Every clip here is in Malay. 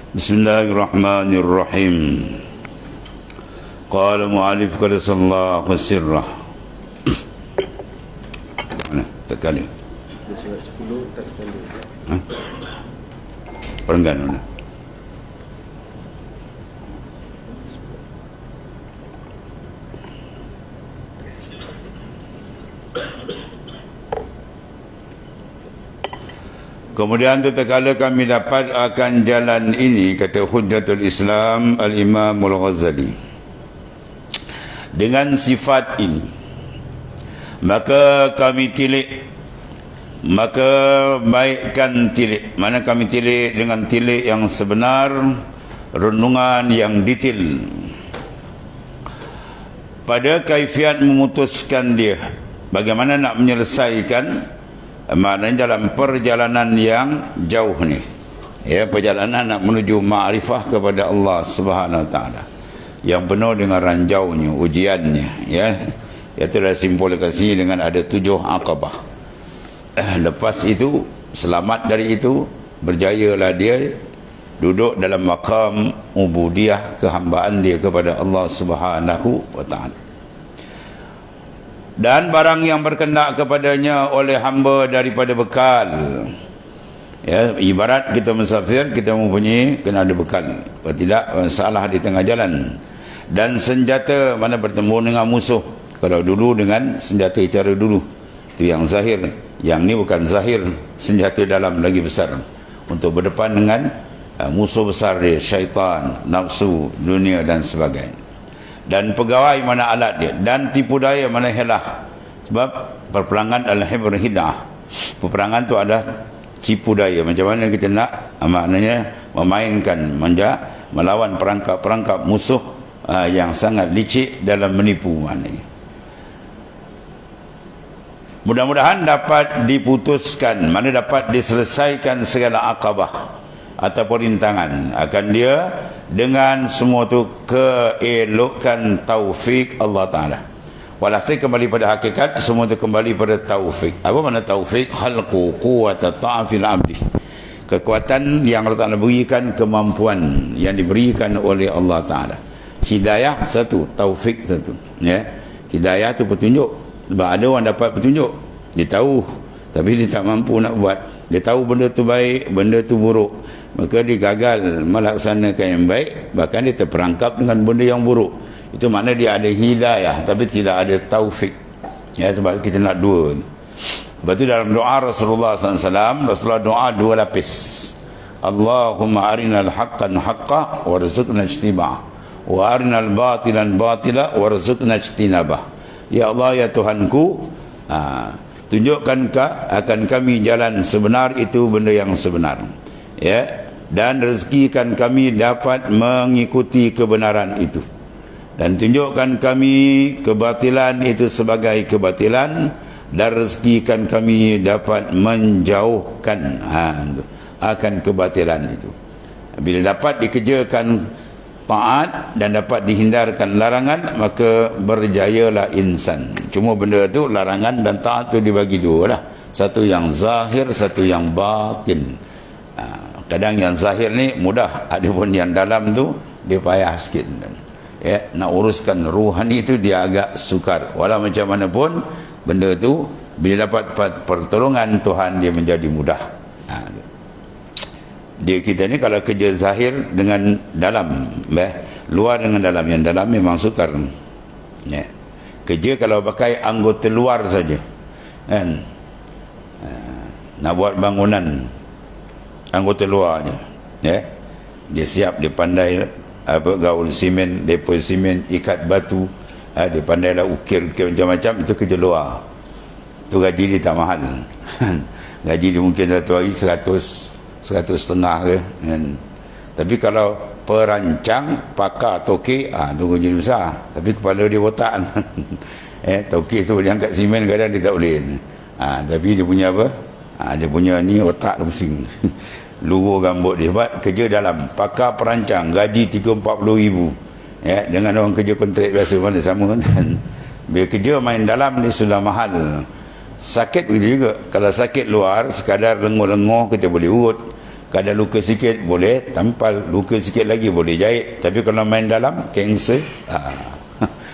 Bismillahirrahmanirrahim. Qala mu'alif qadasallahu sirrah. Mana? Tekan dia. Surat 10 tak tekan dia. Ha? Perenggan mana? Kemudian tatkala kami dapat akan jalan ini, kata Hujjatul Islam Al-Imam Al-Ghazali, dengan sifat ini, maka kami tilik, maka baikkan tilik. Mana kami tilik dengan tilik yang sebenar, renungan yang detail pada kaifiat memutuskan dia, bagaimana nak menyelesaikan. Maknanya dalam perjalanan yang jauh ni, ya, perjalanan nak menuju ma'rifah kepada Allah Subhanahu Wa Taala yang penuh dengan ranjaunya, ujiannya, ya. Itu dah simbolikasi dengan ada 7 aqabah. Lepas itu, selamat dari itu, berjayalah dia duduk dalam maqam ubudiyah, kehambaan dia kepada Allah Subhanahu Wa Taala. Dan barang yang berkendak kepadanya oleh hamba daripada bekal, ya, ibarat kita musafir, kita mempunyai, kena ada bekal, kalau tidak salah di tengah jalan. Dan senjata, mana bertemu dengan musuh, kalau dulu dengan senjata cara dulu, itu yang zahir. Yang ni bukan zahir, senjata dalam lagi besar, untuk berdepan dengan musuh besar dia, syaitan, nafsu, dunia dan sebagainya. Dan pegawai mana alat dia, dan tipu daya mana helah. Sebab perperangan adalah hibr hidah. Peperangan tu ada tipu daya. Macam mana kita nak, maknanya memainkan, melawan perangkap-perangkap musuh yang sangat licik dalam menipu maknanya. Mudah-mudahan dapat diputuskan, mana dapat diselesaikan segala akabah atau perintangan akan dia dengan semua tu keelokan taufik Allah Ta'ala. Walhasil kembali pada hakikat, semua tu kembali pada taufik. Apa makna taufik? Khalqu quwwata ta'afil abdi, kekuatan yang Allah Ta'ala berikan, kemampuan yang diberikan oleh Allah Ta'ala. Hidayah satu, taufik satu, ya. Hidayah tu petunjuk. Sebab ada orang dapat petunjuk, dia tahu, tapi dia tak mampu nak buat. Dia tahu benda tu baik, benda tu buruk, maka dia gagal melaksanakan yang baik, bahkan dia terperangkap dengan benda yang buruk. Itu makna dia ada hidayah, tapi tidak ada taufik, ya. Sebab kita nak dua. Sebab itu dalam doa Rasulullah SAW, Rasulullah doa 2 lapis. Allahumma arinal haqqan haqqa warzuqna ijtiba'ah, wa arinal batilan batila warzuqna ijtinabah. Ya Allah, ya Tuhanku, tunjukkan akan kami jalan sebenar, itu benda yang sebenar, ya, dan rezekikan kami dapat mengikuti kebenaran itu, dan tunjukkan kami kebatilan itu sebagai kebatilan, dan rezekikan kami dapat menjauhkan akan kebatilan itu. Bila dapat dikerjakan taat dan dapat dihindarkan larangan, maka berjayalah insan. Cuma benda tu, larangan dan taat tu dibagi dua lah. Satu yang zahir, satu yang batin. Kadang yang zahir ni mudah, adapun yang dalam tu dia payah sikit, ya. Nak uruskan ruhani tu dia agak sukar. Walau macam mana pun benda tu, bila dapat pertolongan Tuhan, dia menjadi mudah. Dia kita ni kalau kerja zahir dengan dalam, luar dengan dalam, yang dalam memang sukar, ya. Kerja kalau pakai anggota luar saja, kan, nak buat bangunan anggota luarnya, ya, dia siap, dia pandai gaul simen, depo simen, ikat batu, dia pandai lah ukir macam-macam. Itu kerja luar, itu gaji dia tak mahal. Gaji dia mungkin satu hari 100-150 ke, kan. Tapi kalau perancang, pakar, toke, tu kerja besar, tapi kepala dia botak. Toke tu dia angkat simen, kadang dia tak boleh. Tapi dia punya apa, dia punya ni otak tu pusing. Luruh rambut dia. Buat kerja dalam, pakar perancang, gaji 30-40 ribu, ya, dengan orang kerja kontrak biasa mana sama, kan. Bila kerja main dalam ni sudah mahal. Sakit begitu juga. Kalau sakit luar, sekadar lenguh-lenguh kita boleh urut. Kadang luka sikit boleh tampal, luka sikit lagi boleh jahit. Tapi kalau main dalam kanser,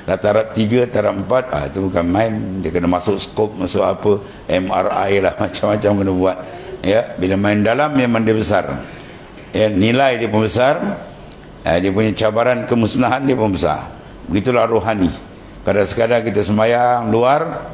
dah taraf 3, taraf 4, itu bukan main. Dia kena masuk skop, masuk apa, MRI lah, macam-macam kena buat. Ya, bila main dalam memang dia besar. Ya, nilai dia pun besar. Dia punya cabaran kemusnahan dia pun besar. Begitulah rohani. Kadang-kadang kita sembahyang luar,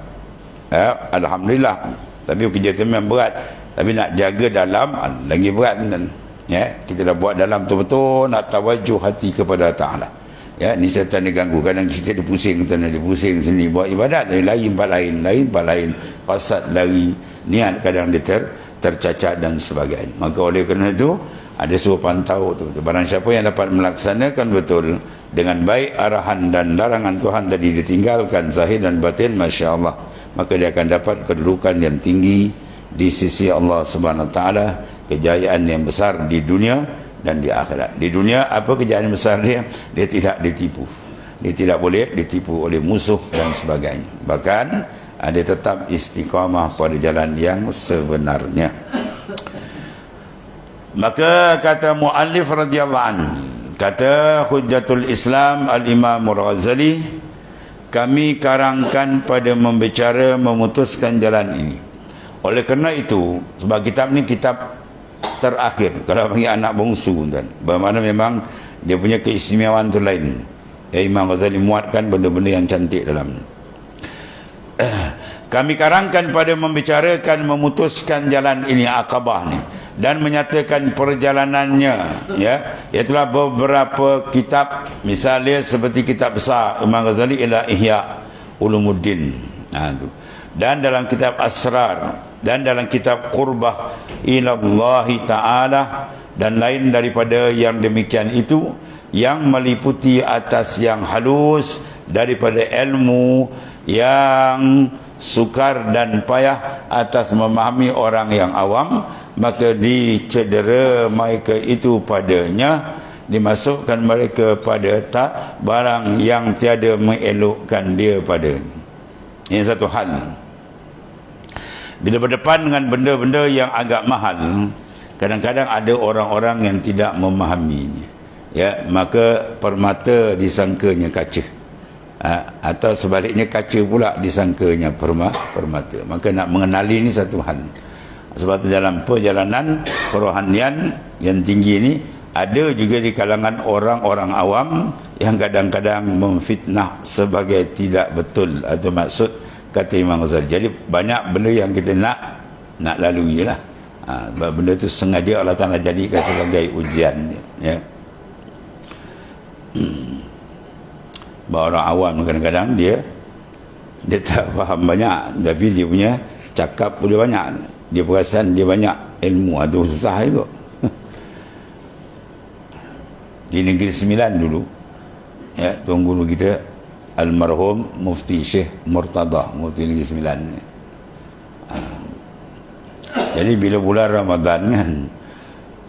alhamdulillah. Tapi kerja tu memang berat. Tapi nak jaga dalam lagi berat kan. Ya, kita dah buat dalam betul-betul nak tawajuh hati kepada Ta'ala. Ya, ni syaitan dia ganggu. Kadang kita dia pusing sana, dia pusing sini buat ibadat, tapi lain tempat lain, fasad lari, niat kadang dia tercacat dan sebagainya. Maka oleh kerana itu ada suruh pantau tu. Barang siapa yang dapat melaksanakan betul dengan baik arahan dan larangan Tuhan tadi ditinggalkan zahir dan batin, masya-Allah, maka dia akan dapat kedudukan yang tinggi di sisi Allah Subhanahu Wa Taala, kejayaan yang besar di dunia dan di akhirat. Di dunia apa kejayaan besar dia? Dia tidak ditipu. Dia tidak boleh ditipu oleh musuh dan sebagainya. Bahkan dia tetap istiqamah pada jalan yang sebenarnya. Maka kata muallif radhiyallahu anhu, kata Hujjatul Islam Al-Imam Al-Ghazali, kami karangkan pada membicara memutuskan jalan ini. Oleh kerana itu, sebab kitab ni kitab terakhir kalau bagi anak bongsu kan, bermakna memang dia punya keistimewaan tu lain. Imam Ghazali muatkan benda-benda yang cantik dalam. Kami karangkan pada membicarakan memutuskan jalan ini, Aqabah ni, dan menyatakan perjalanannya, ya, iaitulah beberapa kitab, misalnya seperti kitab besar Imam Ghazali ila Ihya Ulumuddin, tu, dan dalam kitab Asrar, dan dalam kitab Qurbah ilallahi ta'ala, dan lain daripada yang demikian itu, yang meliputi atas yang halus daripada ilmu yang sukar dan payah atas memahami orang yang awam, maka dicedera mereka itu padanya, dimasukkan mereka pada tak barang yang tiada mengelokkan dia pada. Ini satu hal. Bila berdepan dengan benda-benda yang agak mahal, kadang-kadang ada orang-orang yang tidak memahaminya, ya, maka permata disangkanya kaca, atau sebaliknya kaca pula disangkanya permata. Maka nak mengenali ini satu hal. Sebab itu dalam perjalanan kerohanian yang tinggi ini, ada juga di kalangan orang-orang awam yang kadang-kadang memfitnah sebagai tidak betul atau maksud, kata Imam Ghazali. Jadi banyak benda yang kita nak lalui lah. Benda itu sengaja Allah Ta'ala jadikan sebagai ujian, ya. Orang awam kadang-kadang dia tak faham banyak, tapi dia punya cakap pun dia banyak, dia perasan dia banyak ilmu, itu susah juga. Di Negeri Sembilan dulu, ya, tuan guru kita almarhum Mufti Syekh Murtada, Mufti Negeri Sembilan. Jadi bila bulan Ramadan kan,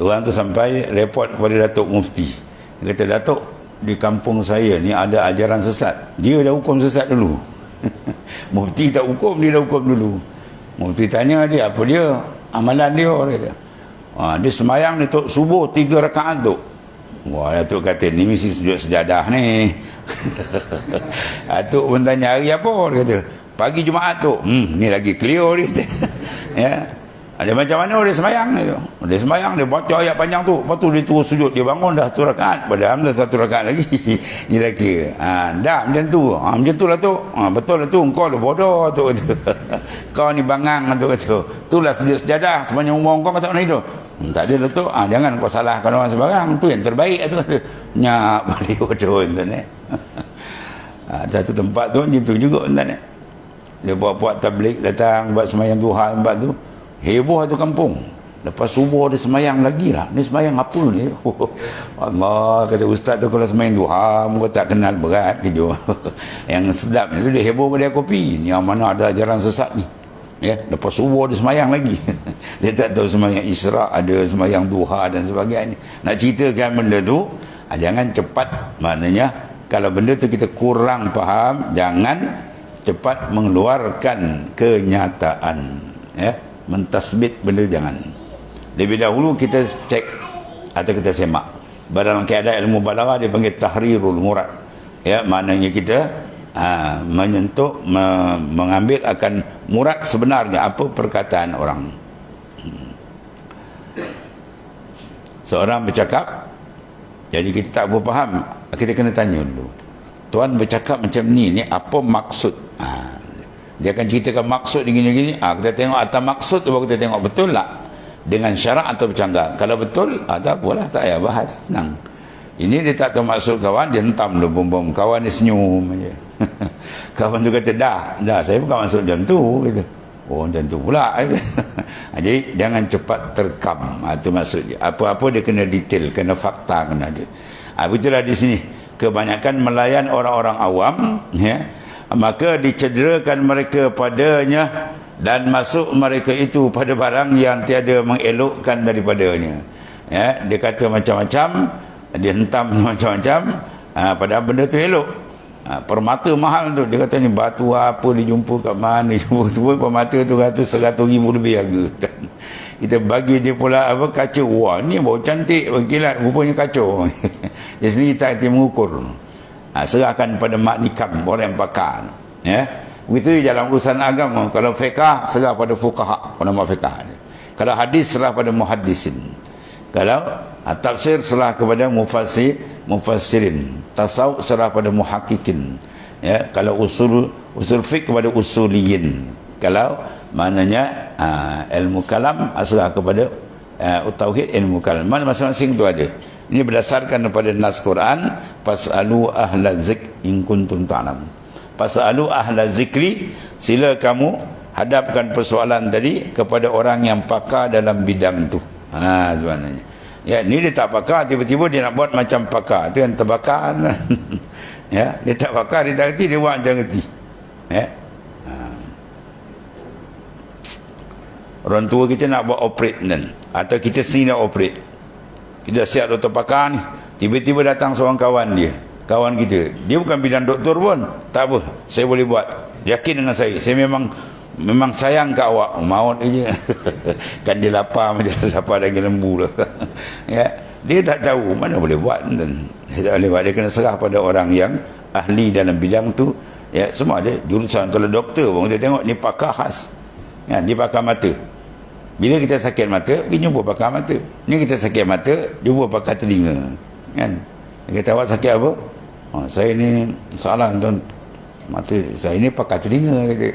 orang tu sampai report kepada Datuk Mufti. Dia kata, Datuk, di kampung saya ni ada ajaran sesat. Dia dah hukum sesat dulu. Mufti tak hukum, dia dah hukum dulu. Mufti tanya dia, apa dia amalan dia? Dia semayang ni Tok, subuh 3 rakaat tu. Wah, Datuk kata, ni mesti sujud sejadah ni. Datuk pun tanya, hari apa? Dia kata, pagi Jumaat tu. Ni lagi clear dia. Ya. Ada macam mana dia semayang ni tu. Dia semayang, dia baca ayat panjang tu, lepas tu dia terus sujud, dia bangun dah 1 rakaat, padahal dah 1 rakaat lagi. Ni lagi. Dah macam tu. Macam tu lah tu. Betul lah tu, kau dah bodoh tu. Kau ni bangang tu kata. Itulah sujud sejadah sepanjang umur kau kata mana itu. Tak ada lah tu. Jangan kau salahkan orang sebarang. Tu yang terbaik tu kata. Nyak balik bodoh tu ni. Satu tempat tu macam tu juga tu ni. Dia buat tabligh datang buat semayang duha tempat tu. Heboh tu kampung. Lepas subuh dia semayang lagi lah. Ni semayang apa ni? Allah, kata ustaz tu kalau semayang duha, muka tak kenal berat kerja. Yang sedap ni tu dia heboh kedai kopi. Ni yang mana ada ajaran sesat ni. Ya, lepas subuh dia semayang lagi. Dia tak tahu semayang isra', ada semayang duha dan sebagainya. Nak ceritakan benda tu, jangan cepat. Maknanya, kalau benda tu kita kurang faham, jangan cepat mengeluarkan kenyataan. Ya, mentasbit benda jangan. Lebih dahulu kita cek atau kita semak. Dalam keadaan ilmu balaghah dia panggil tahrirul murad. Ya, maknanya kita menyentuh, mengambil akan murad sebenarnya apa perkataan orang. Seorang bercakap, jadi kita tak berfaham, kita kena tanya dulu. Tuan bercakap macam ni apa maksud? Dia akan ceritakan maksud gini-gini. Kita tengok atas maksud tu baru kita tengok betul tak dengan syarak atau bercanggah. Kalau betul, tak apalah, tak payah bahas, senang. Ini dia tak tahu maksud kawan, dia hentam dia bom-bom. Kawan dia senyum aja. Kawan tu kata, dah saya bukan maksud macam tu, kata. Oh, macam tu pula. Jadi jangan cepat terkam. Itu maksud dia. Apa-apa dia kena detail, kena fakta, kena dia. Begitulah di sini. Kebanyakan melayan orang-orang awam, ya, maka dicederakan mereka padanya dan masuk mereka itu pada barang yang tiada mengelokkan daripadanya. Ya, dia kata macam-macam, dia hentam macam-macam, padahal benda tu elok. Permata mahal tu, dia kata ni batu apa dia jumpa kat mana, jumpa tu permata tu kata 100,000 lebih harga. Kita bagi dia pula kaca, wah ni bau cantik, kilat, rupanya kacau. Di sini kita hati mengukur. Serahkan pada mak nikam, orang yang pakar, ya. Begitu dalam urusan agama. Kalau fiqah, serah pada fuqaha, ulama fiqah. Kalau hadis, serah pada muhaddisin. Kalau tafsir, serah kepada mufassirin. Tasawuf, serah pada muhakkikin, ya. Kalau usul fiqh kepada usuliyin. Kalau maknanya ilmu kalam, serah kepada tauhid, ilmu kalam. Mana masing-masing tu ada. Ini berdasarkan kepada nas Quran, fasalu ahla zik in kuntum ta'lam. Fasalu ahla zikri, sila kamu hadapkan persoalan tadi kepada orang yang pakar dalam bidang tu. Tu maknanya. Ya, ni dia tak pakar, tiba-tiba dia nak buat macam pakar. Tu yang terbakar. Ya, dia tak pakar, dia tak reti, dia buat macam reti. Ya. Orang tua kita nak buat operate kan, atau kita sendiri nak operate. Kita siap doktor pakar ni, tiba-tiba datang seorang kawan dia, kawan kita, dia bukan bidang doktor pun, tak apa, saya boleh buat, yakin dengan saya memang sayang kat awak, maut je. Kan dia lapar macam lapar daging lembu lah. Ya, dia tak tahu mana boleh buat, dan dia tak boleh buat. Dia kena serah pada orang yang ahli dalam bidang tu. Ya, semua ada jurusan. Kalau doktor pun kita tengok ni pakar khas, ya, dia pakar mata. Bila kita sakit mata, pergi jumpa pakar mata. Ni kita sakit mata, jumpa pakar telinga, kan. Dia kata, awak sakit apa? Saya ni salah tuan, mata saya ni pakar telinga, kata.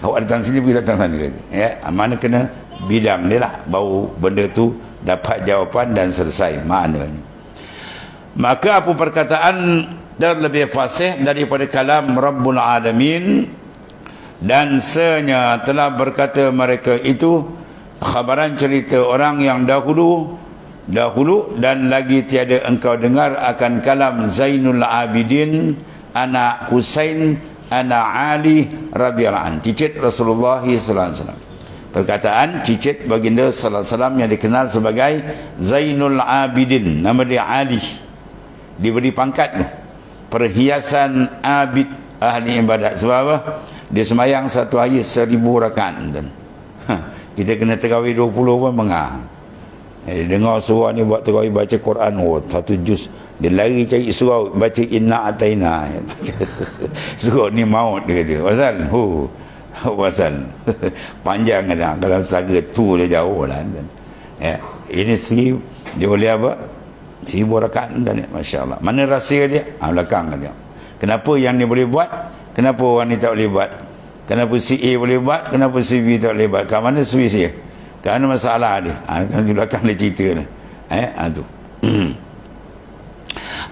Awak datang sini, pergi datang sana, kata. Ya, mana kena bidang dia lah, baru benda tu dapat jawapan dan selesai maknanya. Maka apa perkataan dan lebih fasih daripada kalam Rabbul Alamin, dan senya telah berkata mereka itu khabaran cerita orang yang dahulu dan lagi tiada engkau dengar akan kalam Zainul Abidin anak Husain anak Ali radhiyallahu anhu, cicit Rasulullah sallallahu alaihi wasallam. Perkataan cicit baginda sallallahu alaihi wasallam yang dikenal sebagai Zainul Abidin, nama dia Ali, diberi pangkat perhiasan abid, ahli ibadat. Sebab apa? Dia semayang satu hari 1000 rakaat dan kita kena terawih 20 pun mengah. Dengar surah ni buat terawih baca Quran, satu juz, dia lari cari surah baca inna ataina. Surah ni maut, dia kata. Pasal pasal panjang kan, kalau saga tu dia jauh lah. Ya, ini dia boleh apa? 1000 rakaat dan masya-Allah. Mana rahsia dia? Belakang dia. Kenapa yang ni boleh buat? Kenapa orang ni tak boleh buat? Kenapa si A boleh buat? Kenapa si B tak boleh buat? Kat mana Swiss dia? Kat mana masalah dia? Kan di belakang dia cerita lah. Tu.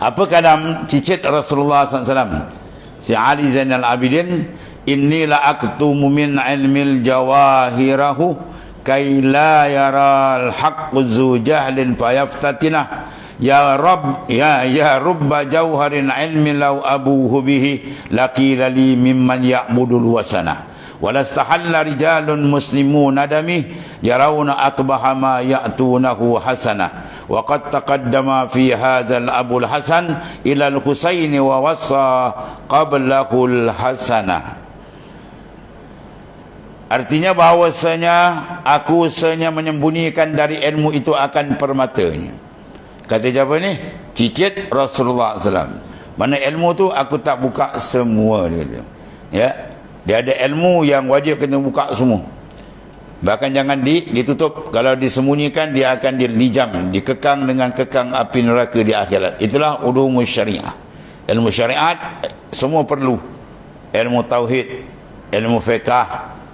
Apa kalam cicit Rasulullah SAW? Si Ali Zainal Abidin, inni la aktumu min ilmil jawahirahu kay la yaral haqqu zu jahlin fayaftatinah. Ya Rabb, ya rubba jawharin ilmi law abuhu bihi laqila li mimman ya'budul wasana walastahalla rijalun muslimuna dami yarawna akbaha ma ya'tunahu hasana wa qad taqaddama fi hadzal abul hasan ila al-husaini wa wassa qablahu al-hasana. Artinya bahawasanya aku usahanya menyembunyikan dari ilmu itu akan permatanya. Kata siapa ni? Cicit Rasulullah SAW. Mana ilmu tu aku tak buka semua dia kata. Ya. Dia ada ilmu yang wajib kena buka semua. Bahkan jangan ditutup. Kalau disembunyikan dia akan dilijam, dikekang dengan kekang api neraka di akhirat. Itulah ulumul syariah. Ilmu syariat semua perlu. Ilmu tauhid, ilmu fiqh,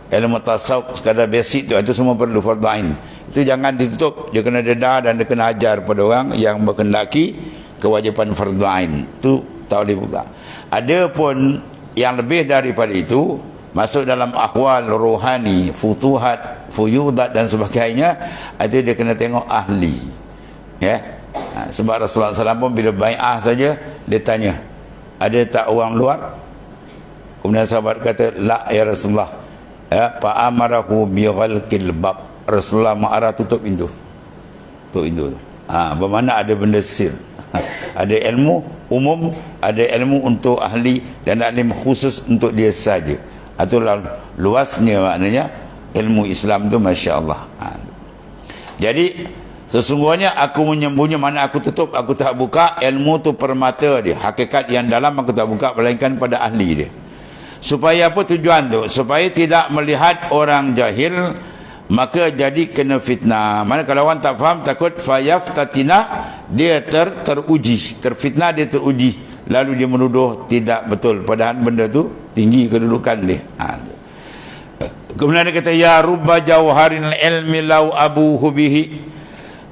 ilmu tasawuf, sekadar basic tu, itu semua perlu fardu ain. Itu jangan ditutup. Dia kena dedah dan dia kena ajar pada orang yang berkendaki kewajipan fardu ain. Itu tak boleh buka. Ada pun yang lebih daripada itu, masuk dalam akhwal rohani, futuhat, fuyudat dan sebagainya, itu dia kena tengok ahli. Ya. Sebab Rasulullah SAW pun bila bai'ah saja dia tanya, ada tak orang luar? Kemudian sahabat kata, la ya Rasulullah. Ya, fa amarahu bi ghalqil bab. Rasulullah marah tutup pintu. Tutup pintu tu. Bermakna ada benda sir. Ada ilmu umum, ada ilmu untuk ahli dan ada ilmu khusus untuk dia saja. Itulah luasnya maknanya ilmu Islam tu, masya-Allah. Jadi sesungguhnya aku menyembunyi, mana aku tutup, aku tak buka. Ilmu tu permata dia, hakikat yang dalam aku tak buka melainkan pada ahli dia. Supaya apa tujuan tu? Supaya tidak melihat orang jahil, maka jadi kena fitnah. Mana kalau orang tak faham, takut fayaftatina, dia teruji, terfitnah, dia teruji, lalu dia menuduh tidak betul, padahal benda tu tinggi kedudukan dia. Kemudian dia kata, ya rubba jawharin ilmi law abuhu bihi.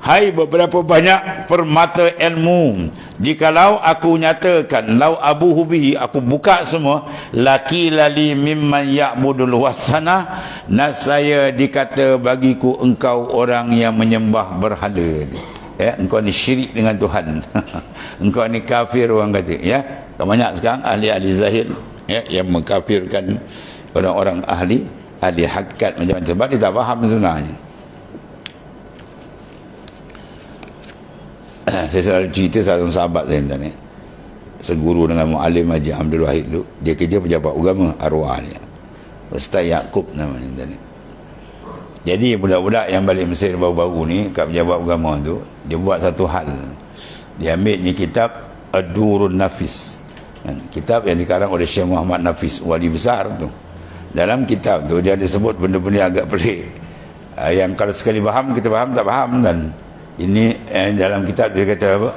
Hai, beberapa banyak permata ilmu, jikalau aku nyatakan, lau abuhu bihi, aku buka semua, laki lali mimman ya'budul wasana, nasaya dikata bagiku engkau orang yang menyembah berhala. Ya, engkau ni syirik dengan Tuhan. Engkau ni kafir, orang kata. Ya, banyak sekarang ahli-ahli zahir, ya, yang mengkafirkan orang-orang ahli hakikat macam-macam, sebab dia tak faham sebenarnya. Saya selalu cerita satu sahabat saya tadi, seguru dengan Mu'alim Haji Abdul Wahid tu, dia kerja pejabat agama arwah dia, Ustaz Yaakob namanya tadi. Jadi budak-budak yang balik Mesir baru-baru ni kat pejabat agama tu, dia buat satu hal. Dia ambil ni kitab Ad-Durun Nafis, kitab yang dikarang oleh Syekh Muhammad Nafis, wali besar tu. Dalam kitab tu dia ada sebut benda-benda agak pelik, yang kalau sekali faham kita faham, tak faham. Dan ini dalam kitab dia kata apa?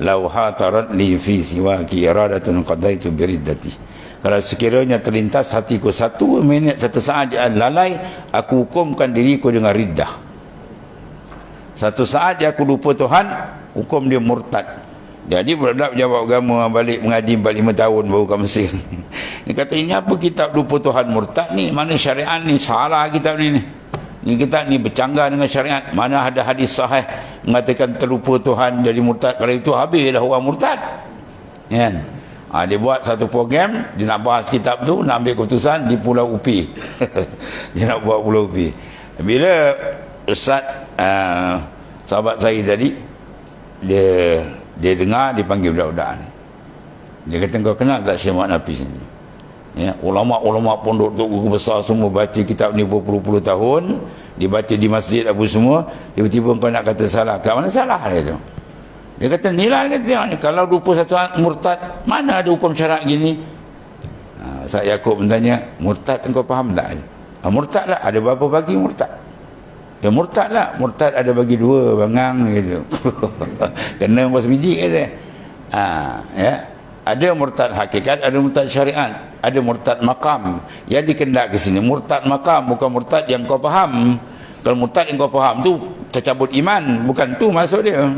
Lau hatarat li fi siwaki iradatun qadaitu biriddati. Kalau sekiranya terlintas hatiku 1 minit 1 saat dia lalai, aku hukumkan diriku dengan riddah. 1 saat dia aku lupa Tuhan, hukum dia murtad. Jadi budak pejabat agama balik mengaji 45 tahun baru ke Mesir. Dia kata, ini apa kitab lupa Tuhan murtad ni? Mana syariat ni? Salah kitab ni. Ni kita ni bercanggah dengan syariat. Mana ada hadis sahih mengatakan terlupa Tuhan jadi murtad? Kalau itu habislah orang murtad. Kan? Dia buat satu program, dia nak bahas kitab tu, nak ambil keputusan di Pulau Upi. Dia nak buat Pulau Upi. Bila Ustaz sahabat saya tadi, dia dengar, dia panggil budak-budak ni. Dia kata, kau kenal tak Syekh Muhammad Nafis ni? Ya, ulama-ulama pondok tu besar semua baca kitab ni berpuluh-puluh tahun, dibaca di masjid apa semua, tiba-tiba kau nak kata salah. Kat mana salah dia tu? Dia kata, inilah, dia kata, ni kalau lupa satu murtad, mana ada hukum syarak gini? Ustaz Yaakob bertanya, murtad engkau faham tak? Murtad lah, ada berapa bagi murtad? Ya murtad lah, murtad ada bagi 2 bangang gitu. Kena bos biji kata. Ya. Ada murtad hakikat, ada murtad syariat, ada murtad makam. Yang dikendak ke sini murtad makam, bukan murtad yang kau faham. Kalau murtad yang kau faham tu tercabut iman, bukan tu maksud dia.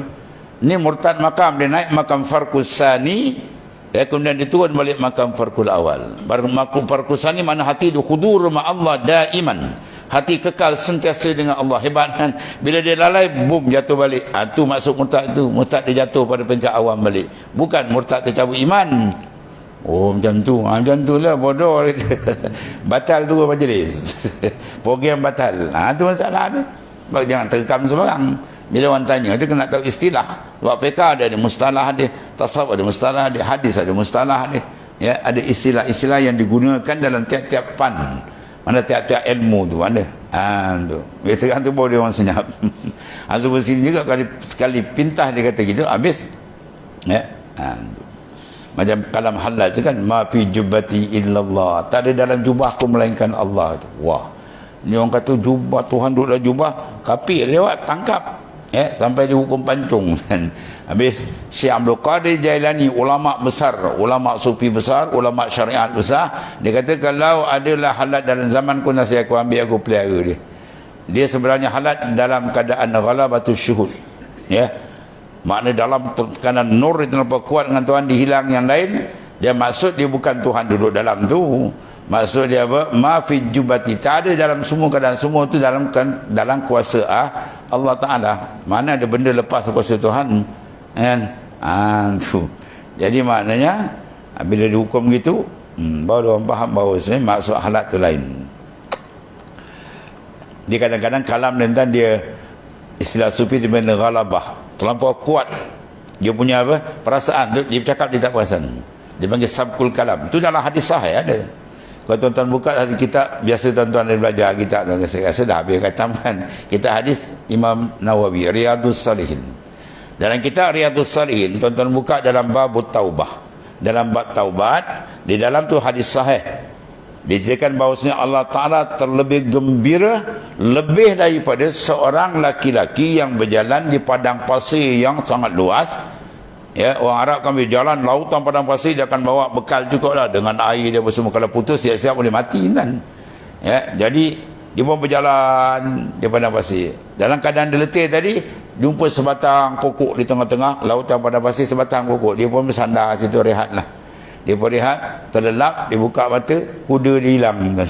Ini murtad makam, dia naik makam farqus sani, kemudian dia turun balik makam farqul awal. Baru makam farqus sani mana hati dia khudur ma Allah daiman. Hati kekal sentiasa dengan Allah. Hebat kan? Bila dia lalai, boom, jatuh balik. Tu masuk murtad tu. Murtad dia jatuh pada peringkat awam balik. Bukan murtad tercabut iman. Oh macam tu. Macam tu lah, bodoh. Batal tu majlis. Program batal. Tu masalah tu. Jangan terekam sebarang. Bila orang tanya, dia kena tahu istilah. Sebab fiqh ada mustalah dia, tasawuf ada mustalah dia, hadis ada mustalah dia. Ya, ada istilah-istilah yang digunakan dalam tiap-tiap fan. Mana tiap-tiap ilmu tu mana? Tu. Veteran tu baru dia orang senyap. Azul sini juga sekali pintah dia kata gitu, habis. Ya. Tu. Macam kalam halal tu kan, ma fi jubbati illallah. Tak ada dalam jubahku melainkan Allah tu. Wah. Ni orang kata jubah, Tuhan duduk dalam jubah, kapir lewat tangkap. Sampai dihukum pancung kan. Habis Syekh Abdul Qadir Jailani, ulama besar, ulama sufi besar, ulama syariat besar, dia kata kalau adalah halat dalam zamanku nasi aku ambil, aku pelihara dia. Dia sebenarnya halat dalam keadaan ghalabatus syuhud. Makna dalam tekanan nur itu terlalu kuat dengan Tuhan dihilang yang lain. Dia maksud dia bukan Tuhan duduk dalam tu. Maksud dia apa? Ma fi jubati, tak ada dalam semua keadaan, semua tu dalam kuasa Allah Ta'ala. Mana ada benda lepas kuasa Tuhan kan? Tu. Jadi maknanya bila dihukum gitu, baru orang faham bahawa sebenarnya maksud halat tu lain. Dia kadang-kadang kalam tentang dia, istilah sufi dia benda ghalabah, terlampau kuat dia punya apa perasaan tu, dia bercakap dia tak perasan, dia panggil sabkul kalam. Tu dalam hadis sahih ada. Kalau tuan-tuan buka hadis kitab, biasa tuan-tuan ada belajar kitab, saya rasa dah habis katakan kitab hadis Imam Nawawi, Riyadhus Salihin. Dalam kitab Riyadhus Salihin, tuan-tuan buka dalam bab taubah, dalam bab taubat, di dalam tu hadis sahih diceritakan bahawasanya Allah Ta'ala terlebih gembira lebih daripada seorang laki-laki yang berjalan di padang pasir yang sangat luas. Orang Arab kan bila jalan lautan padang pasir, dia akan bawa bekal cukup lah, dengan air dia semua. Kalau putus siap-siap boleh mati kan. Jadi dia pun berjalan di padang pasir. Dalam keadaan dia letih tadi, jumpa sebatang pokok di tengah-tengah lautan padang pasir, sebatang pokok. Dia pun bersandar situ, rehat lah. Dia pun rehat, terlelap, dia buka mata, kuda dia hilang kan.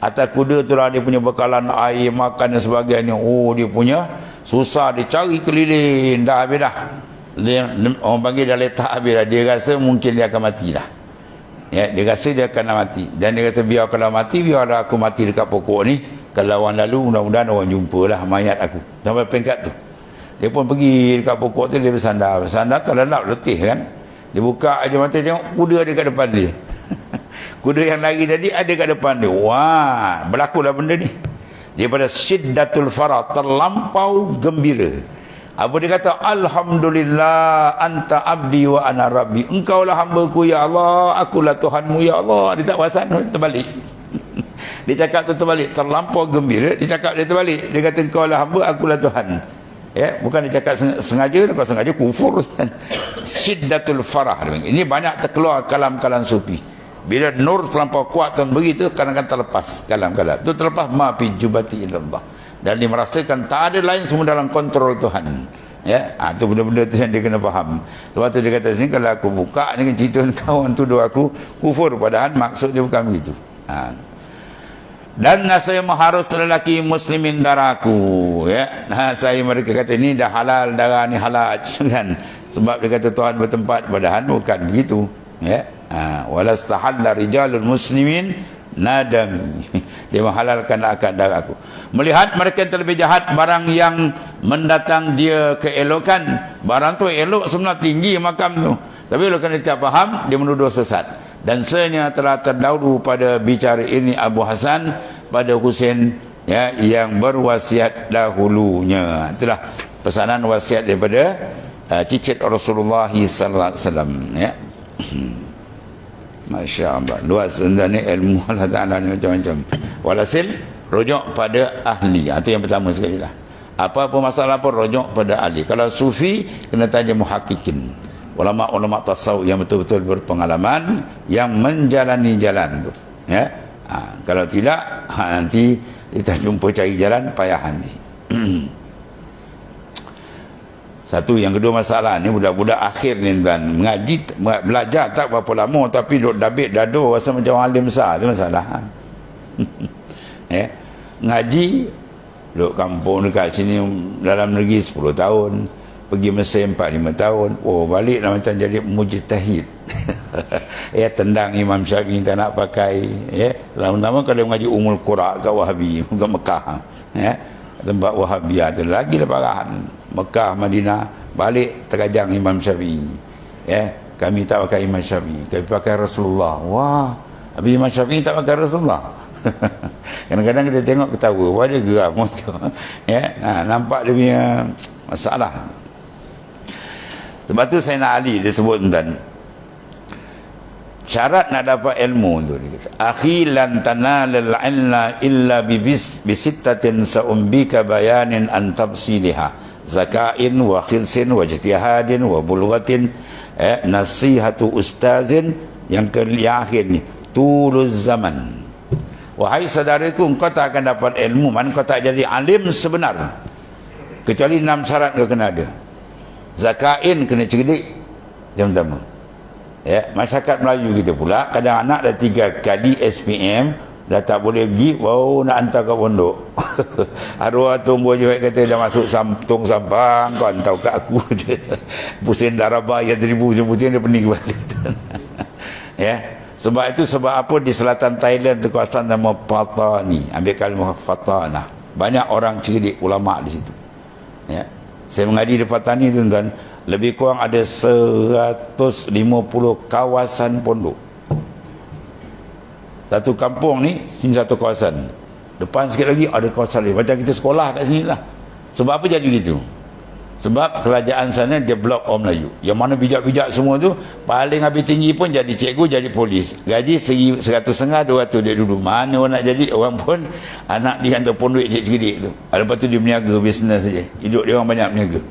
Atas kuda tu lah dia punya bekalan air, makan dan sebagainya. Dia punya susah, dia cari keliling, dah habis dah. Orang panggil dah letak habis dah. Dia rasa mungkin dia akan mati dah. Dia rasa dia akan mati. Dan dia kata, biar kalau mati, biarlah aku mati dekat pokok ni. Kalau orang lalu, mudah-mudahan orang jumpalah mayat aku. Sampai peringkat tu. Dia pun pergi dekat pokok tu, dia bersandar. Bersandar terlelap, letih kan. Dia buka aja mata, tengok kuda ada kat depan dia. Kuda yang lari tadi ada kat depan dia. Wah, berlakulah benda ni. Daripada syiddatul farah, terlampau gembira. Apa dia kata? Alhamdulillah anta abdi wa ana rabbi. Engkaulah hamba-Ku ya Allah, akulah Tuhanmu ya Allah. Dia tak perasan, terbalik. Dia cakap tu terbalik, terlampau gembira. Dia cakap dia terbalik. Dia kata engkaulah hamba, akulah Tuhan. Bukan dia cakap sengaja, kalau sengaja kufur. Syiddatul farah. Ini banyak terkeluar kalam-kalam sufi. Bila nur terlampau kuat tuan begitu, kadang-kadang terlepas kalam-kalam. Itu terlepas ma fi jubati illallah. Dan dia merasakan tak ada lain, semua dalam kontrol Tuhan. Itu benda-benda tu yang dia kena faham. Sebab tu dia kata sini, kalau aku buka dengan cerita kawan tuduh aku kufur, padahal maksud dia bukan begitu. Dan saya mengharus lelaki muslimin darahku. Saya mereka kata ini dah halal, darah ni halal kan. Sebab dia kata Tuhan bertempat, padahal bukan begitu. Walastahalla rijalul muslimin nadami. Dia menghalalkan akan darahku. Melihat mereka yang terlebih jahat, barang yang mendatang dia keelokan, barang tu elok sebenarnya, tinggi makam tu. Tapi kalau dia tak faham, dia menuduh sesat. Dan sebenarnya telah terdahulu pada bicara ini Abu Hasan pada Husain yang berwasiat dahulunya. Itulah pesanan wasiat daripada cicit Rasulullah sallallahu alaihi wasallam. Masya Allah, luas ni ilmu Allah Ta'ala ni macam-macam. Walhasil rujuk pada ahli. Itu yang pertama sekali lah. Apa-apa masalah pun rujuk pada ahli. Kalau sufi, kena tanya muhakkikin, ulama-ulama tasawuf yang betul-betul berpengalaman, yang menjalani jalan tu. Kalau tidak, nanti kita jumpa cari jalan, payah nanti. Satu. Yang kedua masalah ni, budak-budak akhir ni tuan, mengaji, belajar tak berapa lama, tapi duduk dabik dado rasa macam alim besar. Itu masalah. Ngaji duduk kampung dekat sini, dalam negeri 10 tahun, pergi Mesir 4-5 tahun, balik dah macam jadi mujtahid. Tendang Imam Syafi'i tak nak pakai. Terutama kalau mengaji Umul Qura kat Wahabi, kat Mekah, tempat Wahabiyah tu lagi dah parahan. Mekah, Madinah, balik terkajang Imam Syafi'i. Kami tak pakai Imam Syafi'i, kami pakai Rasulullah. Wah, habis Imam Syafi'i tak pakai Rasulullah. Kadang-kadang kita tengok ketawa, wah dia geram motor. Ya, nampak dia punya masalah. Sebab tu Sayyidina Ali dia sebut tuan, syarat nak dapat ilmu tu dia kata, akhi lan tanalal ilma illa bisittatin sa'umbika bayanin an tabsiliha zakain wa khilsin wa ijtihadin wa bulghatin nasihatu ustazin. Yang akhir ni tuluz zaman. Wahai saudaraku, engkau tak akan dapat ilmu, mana kau tak jadi alim sebenar, kecuali 6 syarat kau kena ada. Zakain, kena cerdik, yang pertama. Ya, masyarakat Melayu kita pula, kadang anak dah 3 kali SPM, dah tak boleh pergi, baru nak hantar ke pondok. Arwah tunggu je kata dah masuk tong sampang, kau hantar kat aku. Pusing darah bayar 1,000 pusing dia pening kepala. Ya, sebab itu, sebab apa di selatan Thailand tu kawasan nama Patani, ambil kalimah Fatana, banyak orang cerdik ulama di situ. Ya, saya mengaji di Patani tu tuan, lebih kurang ada 150 kawasan pondok. Satu kampung ni sini satu kawasan, depan sikit lagi ada kawasan lain, macam kita sekolah kat sini lah. Sebab apa jadi begitu? Sebab kerajaan sana dia blok orang Melayu, yang mana bijak-bijak semua tu paling habis tinggi pun jadi cikgu, jadi polis, gaji 150, 200 dia duduk. Mana orang nak jadi, orang pun anak dia hantar pondok cerdik tu, lepas tu dia berniaga bisnes saja, hidup dia orang banyak berniaga.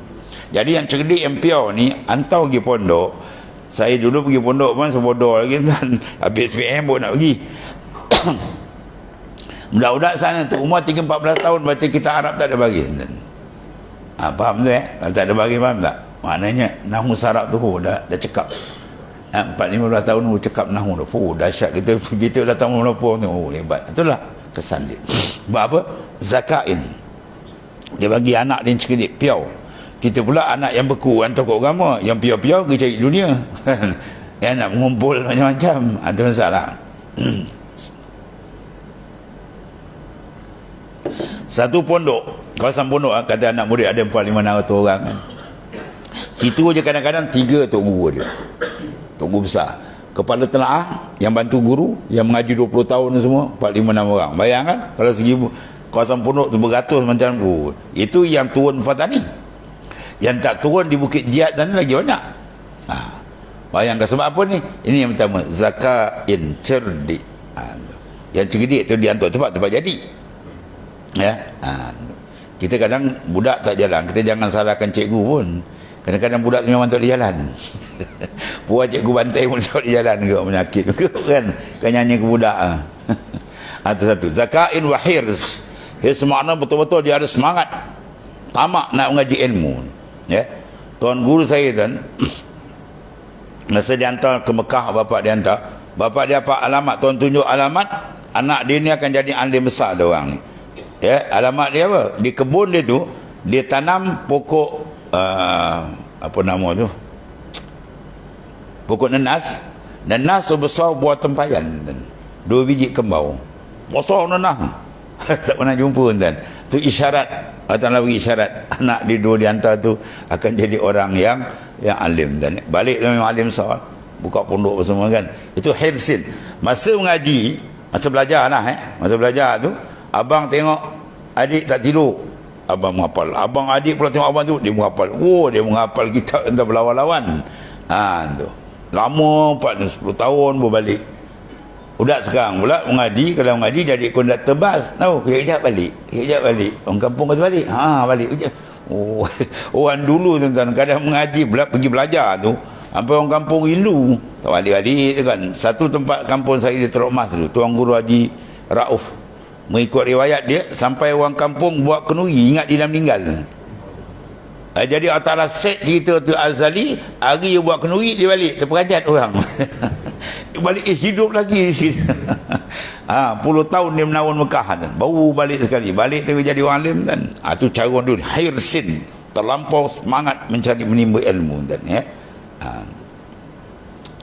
Jadi yang cerdik, yang piau ni hantar pergi pondok. Saya dulu pergi pondok pun sebodoh lagi kan, habis SPM pun nak pergi. Budak-budak sana tu umur 13-14 tahun baca kitab Arab tak ada baris. Faham tu kalau tak ada bagi, faham tak? Maknanya nahu sarab tu dah cekap. 4-15 tahun tu cekap nahu tu. Dahsyat. Kita datang melopor tu, hebat. Itulah kesan dia. Sebab apa? Zakain. Dia bagi anak dia cerdik, piau. Kita pula anak yang beku, yang tokoh agama, yang piau-piau pergi cari dunia. Yang nak mengumpul macam-macam. Itu masalah. Satu pondok, kawasan pondok, kata anak murid ada 400-500 orang kan. Situ je kadang-kadang 3 tok guru dia, tok guru besar, kepala telaah yang bantu guru, yang mengaji 20 tahun semua 4-5-6 orang. Bayangkan kalau segi kawasan pondok tu beratus macam tu. Itu yang turun Fatani. Yang tak turun di Bukit Jihad sana lagi banyak. Bayangkan sebab apa ni? Ini yang pertama, zakain, cerdik. Yang cerdik tu dihantar tempat-tempat jadi. Ya, kita kadang budak tak jalan, kita jangan salahkan cikgu pun. Kadang-kadang budak tu memang tak boleh jalan. Puas cikgu bantai pun tak boleh jalan ke, menyakit ke kan, nyanyi ke budak. Itu satu. Zakain wa hirs. Hirs makna betul-betul dia ada semangat, tamak nak mengaji ilmu. Ya, tuan guru saya kan, masa dia hantar ke Mekah, bapak dia hantar, bapak dia apa alamat, tuan tunjuk alamat, anak dia ni akan jadi alim besar dia orang ni. Ya, alamat dia apa? Di kebun dia tu dia tanam pokok apa nama tu? Pokok nanas. Nanas tu besar buah tempayan kan. 2 biji kembau. Besar nanas. Tak pernah jumpa kan. Tu isyarat, Allah bagi isyarat anak dia dua dihantar tu akan jadi orang yang alim dan balik tu memang alim besar. Buka pondok semua kan. Itu hirsin. Masa mengaji, masa belajar lah masa belajar tu abang tengok adik tak tidur, abang menghafal. Abang adik pula tengok abang tu, dia menghafal. Dia menghafal kitab entah berlawan-lawan. Tu. Lama 10 tahun baru balik. Budak sekarang pula mengaji, kalau mengaji jadi konduktor bas. Tahu, kejap balik. Orang kampung kata balik. Balik. Orang dulu tuan-tuan kadang mengaji pergi belajar tu, sampai orang kampung rindu. Tak balik-balik kan. Satu tempat kampung saya di Teluk Mas tu, Tuan Guru Haji Rauf. Mengikut riwayat dia, sampai orang kampung buat kenuri, ingat dia dah meninggal. Jadi Allah Ta'ala set cerita tu Azali, hari dia buat kenuri, dia balik, terperanjat orang. Dia balik, hidup lagi. Puluh tahun dia menawan Mekah, baru balik sekali. Balik tu jadi orang alim kan. Itu cara dulu, hirsin, terlampau semangat mencari menimba ilmu kan.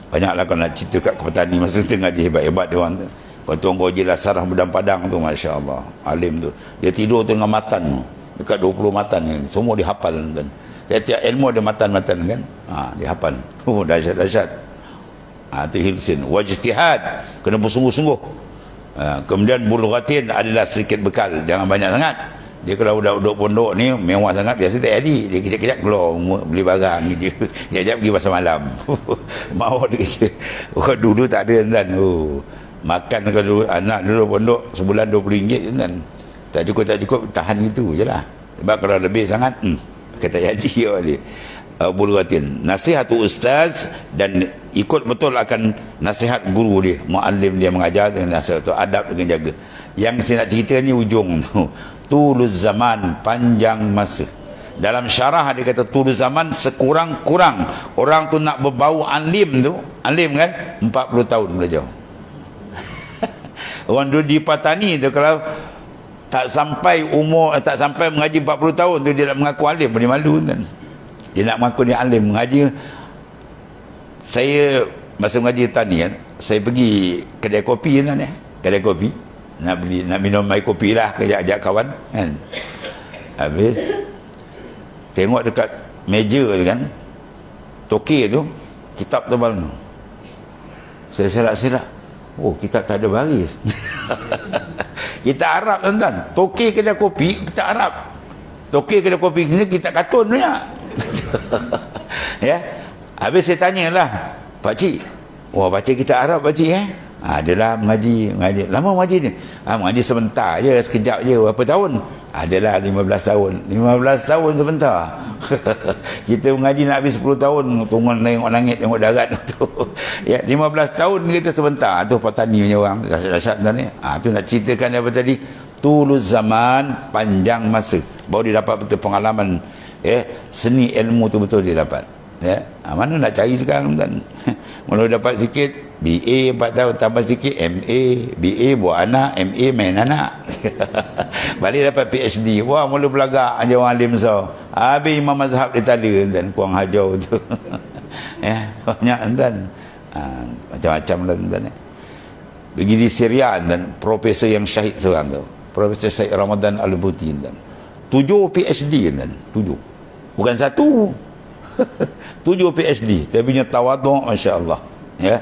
Banyaklah kalau nak cerita kat petani masa tengah dia hebat-hebat dia orang tu. Tuan Guru Haji Sarah Bedang Padang tu, Masya Allah, alim tu. Dia tidur tu dengan matan, dekat 20 matan ni. Semua dihafal kan. Tiap-tiap ilmu ada matan-matan kan. Dia hafal. Dahsyat-dahsyat. Itu hirsin. Wajtihad, kena bersungguh-sungguh. Kemudian bulghatin adalah sedikit bekal, jangan banyak sangat. Dia kalau duduk pondok ni mewah sangat, biasa tak jadi. Dia kejap-kejap keluar beli barang je. Kejap-kejap pergi pasar malam. Mau dia kerja. Oh, dulu tak ada kan. Oh, makan kalau anak dulu pondok sebulan RM20 kan. Tak cukup tahan gitu je lah. Sebab kalau lebih sangat kata jadi dia. Bulghatin, nasihat ustaz, dan ikut betul akan nasihat guru dia, muallim dia mengajar dengan nasihat tu, adab dengan jaga. Yang saya nak cerita ni ujung tu, tuluz zaman, panjang masa. Dalam syarah dia kata tuluz zaman, sekurang-kurang orang tu nak berbau alim tu, alim kan 40 tahun belajar. Orang dulu di Patani tu kalau tak sampai mengaji 40 tahun tu dia nak mengaku alim, dia malu kan. Dia nak mengaku dia alim mengaji. Saya masa mengaji tani kan, saya pergi kedai kopi kan, kedai kopi nak minum air kopi lah, ajak kawan kan. Habis tengok dekat meja tu kan, tokek tu kitab tebal tu. Saya serak-serak, oh kitab tak ada baris. Kita Arab tuan-tuan, tokek kedai kopi kita Arab, tokek kedai kopi sini kita katun punya. Ya, habis saya tanyalah, pakcik, wah pakcik kita Arab pakcik adalah mengaji. Lama mengaji ni? Mengaji sebentar je, sekejap je. Berapa tahun? Adalah 15 tahun. 15 tahun sebentar. Kita mengaji nak habis 10 tahun, tunggu tengok langit, tengok darat tu. Ya, 15 tahun kita sebentar. Tu petani punya orang, dahsyat tuan ni. Tu nak ceritakan apa tadi? Tuluz zaman, panjang masa. Baru dia dapat betul pengalaman. Seni ilmu tu betul dia dapat. Mana nak cari sekarang tuan? Mula dapat sikit BA 4 tahun, tambah sikit MA, BA buat anak, MA main anak. Balik dapat PhD. Wah, mula belagak aja orang alim so. Habis imam mazhab dia tanda dan kurang hajau tu. Banyak tuan. Macam-macam lah tuan. Pergi di Syria dan profesor yang syahid seorang tu, Profesor Syed Ramadan Al-Buti tuan. 7 PhD kan, 7. Bukan 1. 7 PhD. Tapi punya tawaduk, masya-Allah. Ya.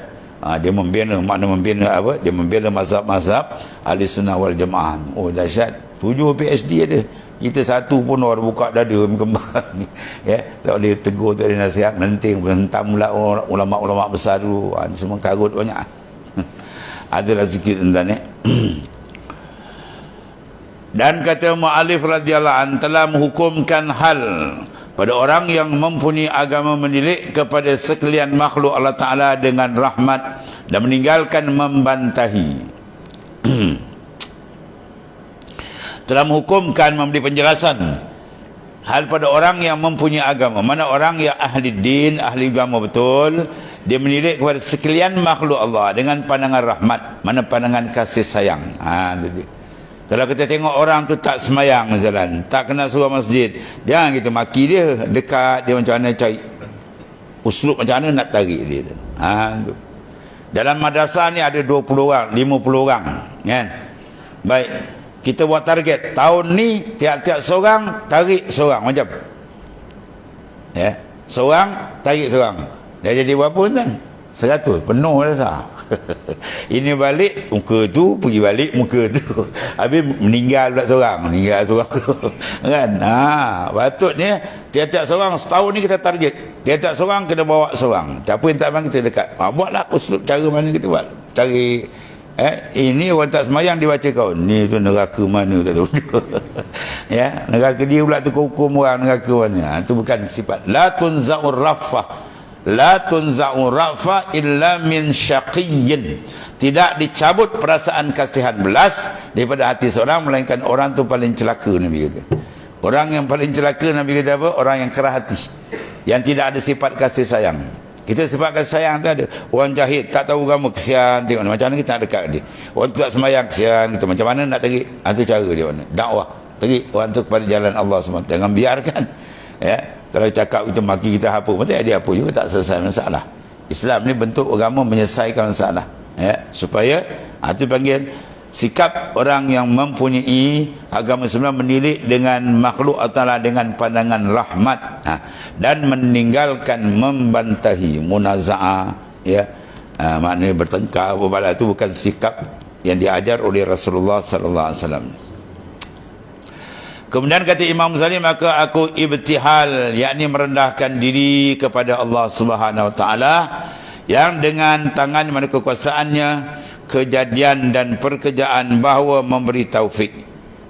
Dia membina, makna membina apa? Dia membina mazhab-mazhab Ahli Sunnah wal Jamaah. Oh dahsyat. 7 PhD ada. Kita satu pun orang buka dada kembang. Ya, tak boleh tegur, tak boleh nasihat, menting hentam pula ulama-ulama besar tu. Semua karut banyak. Adalah sikit tuan-tuan. Dan kata mu'alif radhiyallahu an telah menghukumkan hal pada orang yang mempunyai agama menilik kepada sekalian makhluk Allah Ta'ala dengan rahmat dan meninggalkan membantahi. Telah menghukumkan, memberi penjelasan hal pada orang yang mempunyai agama. Mana orang yang ahli din, ahli agama betul, dia menilik kepada sekalian makhluk Allah dengan pandangan rahmat. Mana pandangan kasih sayang. Itu dia. Kalau kita tengok orang tu tak semayang jalan, tak kena surau masjid, jangan kita maki dia, dekat dia macam mana cari uslub macam mana nak tarik dia. Tu. Dalam madrasah ni ada 20 orang, 50 orang, kan? Baik, kita buat target tahun ni tiap-tiap seorang tarik seorang macam. Ya, seorang tarik seorang. Dah jadi berapa kan? 100, penuh dah. Ini balik muka tu, pergi balik muka tu. Habis meninggal pula seorang, kan? Patutnya tiap-tiap seorang setahun ni kita target. Tiap-tiap seorang kena bawa seorang. Siapa yang tak mampu kita dekat. Buatlah uslub cara mana kita buat. Cari ini orang tak semayang dibaca kau. Ni tu neraka mana tak tahu. Ya, neraka dia pula tu hukum orang neraka mana. Itu bukan sifat. La tunza'ur rafah. La tunza'u rafa illa min syaqiyyin. Tidak dicabut perasaan kasihan belas daripada hati seorang melainkan orang tu paling celaka, Nabi kata. Orang yang paling celaka, Nabi kata apa? Orang yang kerah hati, yang tidak ada sifat kasih sayang. Kita sifat kasih sayang tu ada. Orang jahil tak tahu agama, kesian, tengok macam mana kita nak dekat dia. Orang tu tak sembahyang, kesian kita. Macam mana nak tarik? Itu cara dia mana? Dakwah. Tarik orang tu kepada jalan Allah SWT. Jangan biarkan. Ya. Kalau cakap kita maki kita apa, betul dia apa juga tak selesai masalah. Islam ni bentuk agama menyelesaikan masalah. Ya, supaya itu panggil sikap orang yang mempunyai agama Islam menilik dengan makhluk Allah dengan pandangan rahmat, dan meninggalkan membantahi, munaza'ah, ya. Maknanya bertengkar, itu bukan sikap yang diajar oleh Rasulullah sallallahu alaihi wasallam. Kemudian kata Imam Ghazali, maka aku ibtihal, yakni merendahkan diri kepada Allah Subhanahu wa taala yang dengan tangan mana kekuasaannya, kejadian dan pekerjaan bahawa memberi taufik.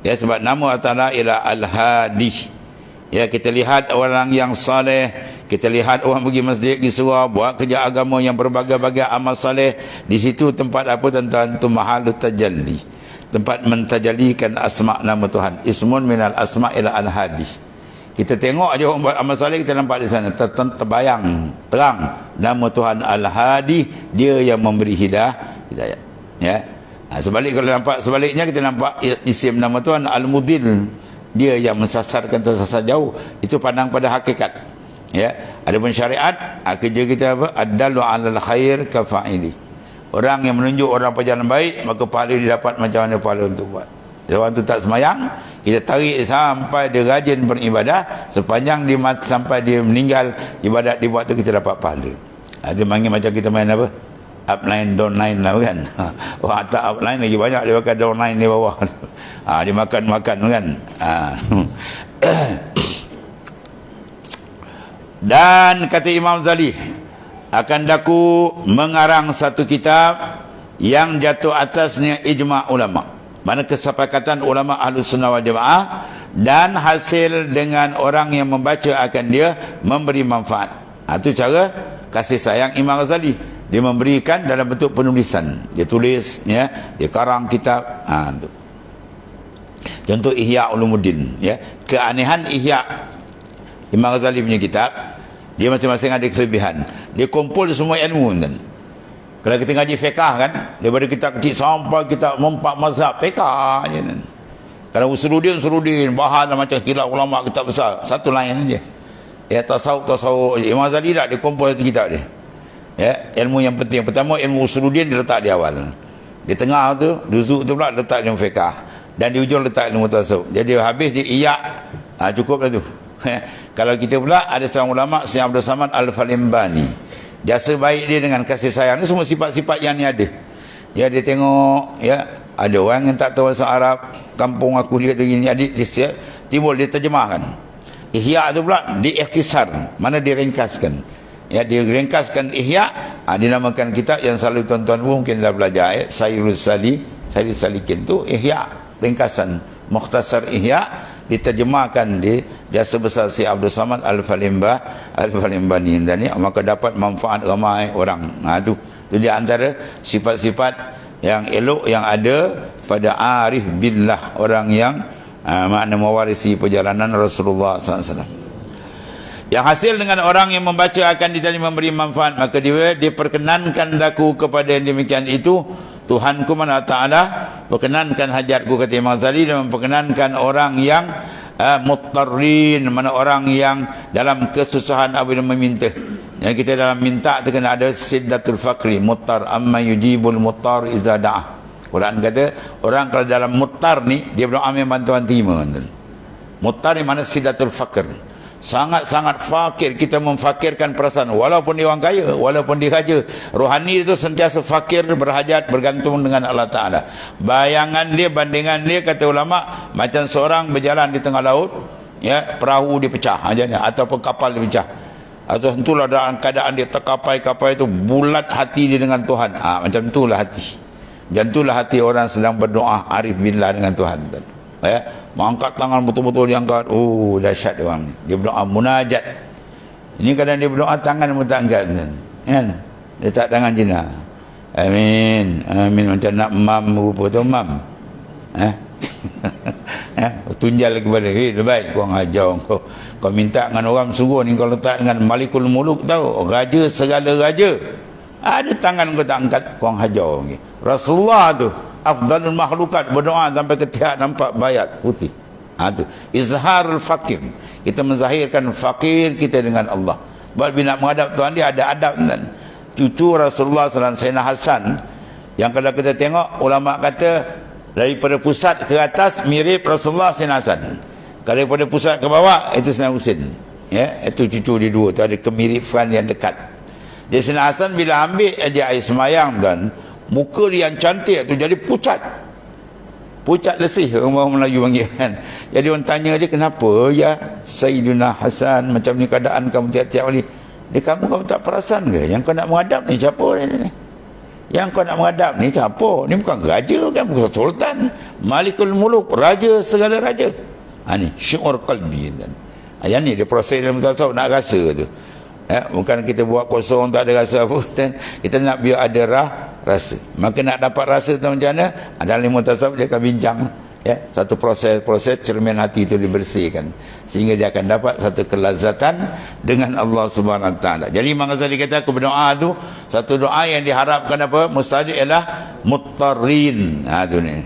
Ya, sebab nama Allah Taala ialah Al-Hadi. Ya, kita lihat orang yang saleh, kita lihat orang pergi masjid, pergi surau, buat kerja agama yang berbagai-bagai amal saleh. Di situ tempat apa tuan-tuan? Tu mahalut tajalli, tempat mentajalikan asma nama Tuhan. Ismun minal asma ila al-hadi. Kita tengok aja orang buat amal saleh, kita nampak di sana terbayang terang nama Tuhan Al-Hadi, dia yang memberi hidayah. Ya. Sebalik, kalau nampak sebaliknya, kita nampak isim nama Tuhan Al-Mudil, dia yang mensasarkan tersasar jauh. Itu pandang pada hakikat. Ya. Adapun syariat, kerja kita apa? Ad-dallu 'alal khair ka fa'ili. Orang yang menunjuk orang berjalan baik, maka pahala dia dapat macam mana pahala untuk buat. Orang tu tak semayang, kita tarik sampai dia rajin beribadah, sepanjang dia mati sampai dia meninggal, ibadat dia buat tu kita dapat pahala. Dia panggil macam kita main apa? Upline, downline lah kan. Orang atas upline lagi banyak, dia pakai downline di bawah. Dia makan-makan kan. Dan kata Imam Ghazali, akan daku mengarang satu kitab yang jatuh atasnya ijma' ulama', mana kesepakatan ulama' Ahlus Sunnah wal Jamaah, dan hasil dengan orang yang membaca akan dia memberi manfaat. Itu cara kasih sayang Imam Ghazali. Dia memberikan dalam bentuk penulisan. Dia tulis, ya, dia karang kitab. Itu. Contoh Ihya Ulumuddin, ya. Keanehan Ihya Imam Ghazali punya kitab, dia masing-masing ada kelebihan. Dia kumpul semua ilmu kan. Kalau kita ngaji fiqah kan, daripada kita kecil sampai kita mempak mazhab fiqah je kan. Kalau usuluddin bahan macam khilaf ulama kitab besar, satu lain aja. Ya, tasawuf Imam Ghazali tak dia kumpul satu kitab dia. Ya, ilmu yang penting. Pertama ilmu usuluddin dia letak di awal. Di tengah tu, duzuk tu pula letak ilmu fiqah, dan di ujung letak ilmu tasawuf. Jadi habis dia iyak, cukup lah tu. Kalau kita pula ada seorang ulama, Syekh Abdul Samad Al-Falimbani, jasa baik dia dengan kasih sayang ni semua sifat-sifat yang ni ada. Ya, dia tengok, ya, ada orang yang tak tahu bahasa Arab, kampung aku dia tu gini, adik dia timbul, dia terjemahkan. Ihya tu pula diikhtisar, mana diringkaskan. Ya, dia ringkaskan Ihya, dinamakan kitab yang selalu tuan-tuan mungkin dah belajar, ya, Sayyidul Salikin tu Ihya, ringkasan mukhtasar Ihya, diterjemahkan di jasa besar si Abdul Samad Al-Falimbani ni, maka dapat manfaat ramai orang. Tu di antara sifat-sifat yang elok yang ada pada arif billah, orang yang makna mewarisi perjalanan Rasulullah SAW. Yang hasil dengan orang yang membaca akan diterima memberi manfaat, maka dia diperkenankan daku kepada yang demikian itu. Tuhanku mana Ta'ala perkenankan hajatku, kata Imam Ghazali, dan memperkenankan orang yang muttarrin, mana orang yang dalam kesusahan apabila meminta. Yang kita dalam minta tu kena ada siddatul fakri, muttar amma yujibul muttar iza da'ah. Quran kata orang kalau dalam muttar ni, dia berdoa ambil bantuan terima. Muttar ni mana siddatul fakr, sangat-sangat fakir. Kita memfakirkan perasaan, walaupun dia orang kaya, walaupun dia raja, rohani itu sentiasa fakir, berhajat, bergantung dengan Allah Ta'ala. Bayangan dia, bandingan dia, kata ulama, macam seorang berjalan di tengah laut, ya, perahu dia pecah aja, ataupun kapal dia pecah, atau tentulah dalam keadaan dia terkapai-kapai itu, bulat hati dia dengan Tuhan. Macam itulah hati. Macam itulah hati orang sedang berdoa arif billah dengan Tuhan. Ya, mengangkat tangan betul-betul diangkat. Dahsyat dia orang. Dia berdoa munajat. Ini kadang dia berdoa tangan pun tak angkat kan. Dia tak tangan Cina. Amin. Amin macam nak mam rupa tu mam. Tunjal kepada lebih baik kau ngajar kau minta dengan orang sungguh ni, kau letak dengan Malikul Muluk tahu, raja segala raja. Ada tangan kau tak angkat, kau hajar lagi. Rasulullah tu afdalul makhlukat berdoa sampai ketiak nampak bayat putih. Tu izharul fakir, kita menzahirkan fakir kita dengan Allah. Sebab bila nak menghadap Tuhan dia ada adab kan. Cucu Rasulullah SAW, Sayyidina Hasan, yang kalau kita tengok ulama kata daripada pusat ke atas mirip Rasulullah Sayyidina Hasan, kalau daripada pusat ke bawah itu Sayyidina Husin. Ya, itu cucu dia dua tu ada kemiripan yang dekat. Dia Sayyidina Hasan bila ambil dia air semayang dan Muka dia yang cantik tu jadi pucat. Pucat lesih orang Melayu panggil kan. Jadi orang tanya dia, kenapa ya Sayyidina Hasan macam ni keadaan kamu tiap-tiap kali? Dia, kamu tak perasan ke? Yang kau nak menghadap ni siapa ni? Yang kau nak menghadap ni siapa? Ni bukan raja kan, bukan sultan. Malikul Muluk, raja segala raja. Ni syu'ur qalbi kan. Yang ni dia proses dalam tasawuf nak rasa tu. Bukan kita buat kosong tak ada rasa apa. Kita nak biar ada rasa. Maka nak dapat rasa tu macam mana? Dalam ilmu tasawuf dia akan bincang. Satu proses cermin hati itu dibersihkan sehingga dia akan dapat satu kelazatan dengan Allah Subhanahu Wa Taala. Jadi Imam Ghazali kata, aku berdoa tu satu doa yang diharapkan apa? Mustajab ialah muttarin. Tu ni.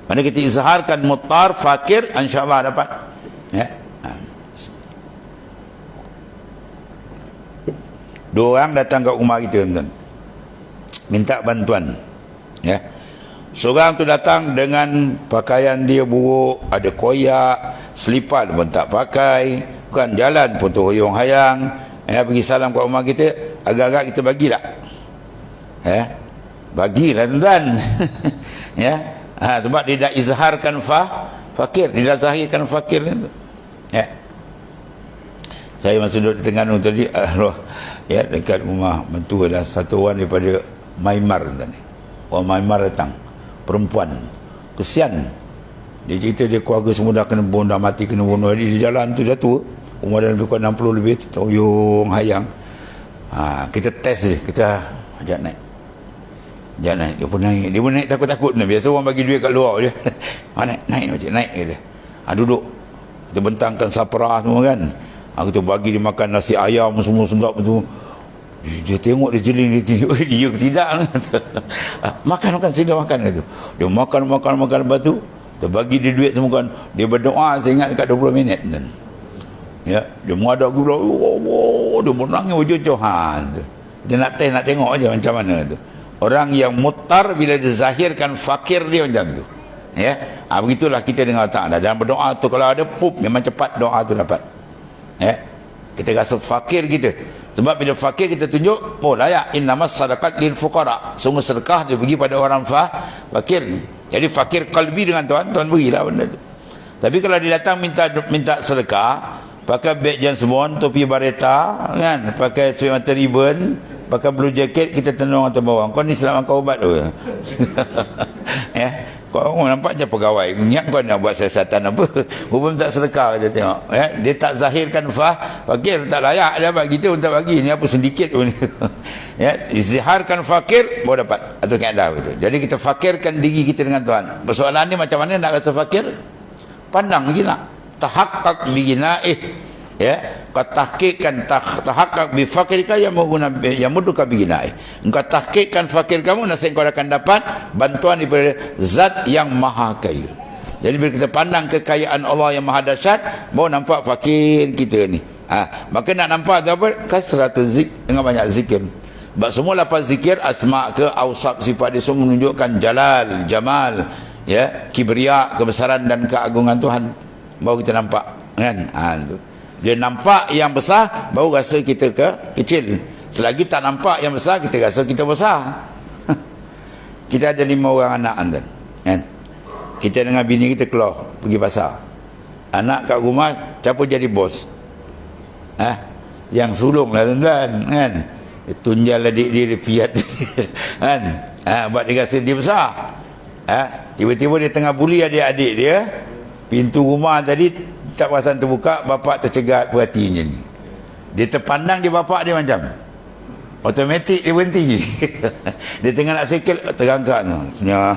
Mana kita izharkan muttar, fakir, insya-Allah dapat. Dua orang datang ke rumah kita tuan, minta bantuan. Seorang tu datang dengan pakaian dia buruk, ada koyak, selipar pun tak pakai, bukan jalan pun terhuyung hayang. Pergi salam kat rumah kita, agak-agak kita bagi tak? Bagilah tuan. Sebab dia dah izharkan fakir, dia dah zahirkan fakir tu. Saya masih duduk di Terengganu tadi, dekat rumah mentua adalah satu orang daripada Myanmar tadi. Orang Myanmar datang, perempuan, kesian. Dia cerita dia keluarga semua dah kena bunuh, dah mati kena bunuh. Dia di jalan tu dah tua, umur dah lebih kurang 60 lebih, terhuyung hayang. Kita test dia, kita ajak naik. Dia pun naik takut-takut. Biasa orang bagi duit kat luar dia. Naik kata. Duduk. Kita bentangkan saprah semua kan. Kita bagi dia makan nasi ayam semua sedap tu. Dia tengok, dia jeling, dia ke tidak. Makan sila makan tu. Dia makan lepas tu kita bagi dia duit semua kan. Dia berdoa, saya ingat dekat 20 minit kan. Dia menghadap ke belah, dia menangis wujud-wujuhan tu. Dia nak tengok aja macam mana tu. Orang yang muttar bila dizahirkan fakir dia macam tu. Begitulah kita dengan Allah Ta'ala. Dan berdoa tu kalau ada memang cepat doa tu dapat. Kita rasa fakir kita. Sebab bila fakir kita tunjuk, layak innamas sadaqat lil fuqara. Sungguh sedekah dia pergi pada orang fakir. Jadi fakir qalbi dengan Tuhan berilah benda tu. Tapi kalau dia datang minta sedekah, pakai beg Jansbon, topi bareta kan, pakai sweat mata ribbon, pakai blue jacket, kita tendang atas bawah. Kau ni selamat kau ubat tu. Kau nampak je pegawai, ingat kau nak buat siasatan apa? Rupanya tak sedekah, kita tengok. Dia tak zahirkan fakir, tak layak dia bagi kita untuk bagi. Ni apa sedikit pun. Izharkan fakir baru dapat. Atau kaedah begitu. Jadi kita fakirkan diri kita dengan Tuhan. Persoalan ni macam mana nak rasa fakir? Pandang lagi nak. Tahaqqaq bi ghinaih. Kau tahqiqkan tahaqqaq bi fakrika yang muduka bi ghinaih. Engkau tahqiqkan fakir kamu, nasib kau akan dapat bantuan daripada zat yang maha kaya. Jadi bila kita pandang kekayaan Allah yang maha dahsyat, baru nampak fakir kita ni. Maka nak nampak tu apa? Kasratul dengan banyak zikir. Sebab semua lafaz zikir, asma ke awsaf sifat dia semua menunjukkan jalal, jamal, kibriya, kebesaran dan keagungan Tuhan. Baru kita nampak kan? Tu. Dia nampak yang besar, baru rasa kita kecil. Selagi tak nampak yang besar, kita rasa kita besar. Kita ada 5 orang anak kan? Kita dengan bini kita keluar pergi pasar. Anak kat rumah siapa jadi bos? Yang sulung lah tuan-tuan kan? Tunjal adik dia piat kan? Buat dia rasa dia besar. Tiba-tiba dia tengah buli adik-adik dia, pintu rumah tadi tak perasan terbuka, bapak tercegat perhatiannya ni. Dia terpandang dia bapak dia macam automatik dia berhenti. Dia tengah nak sikit terangkat senyap.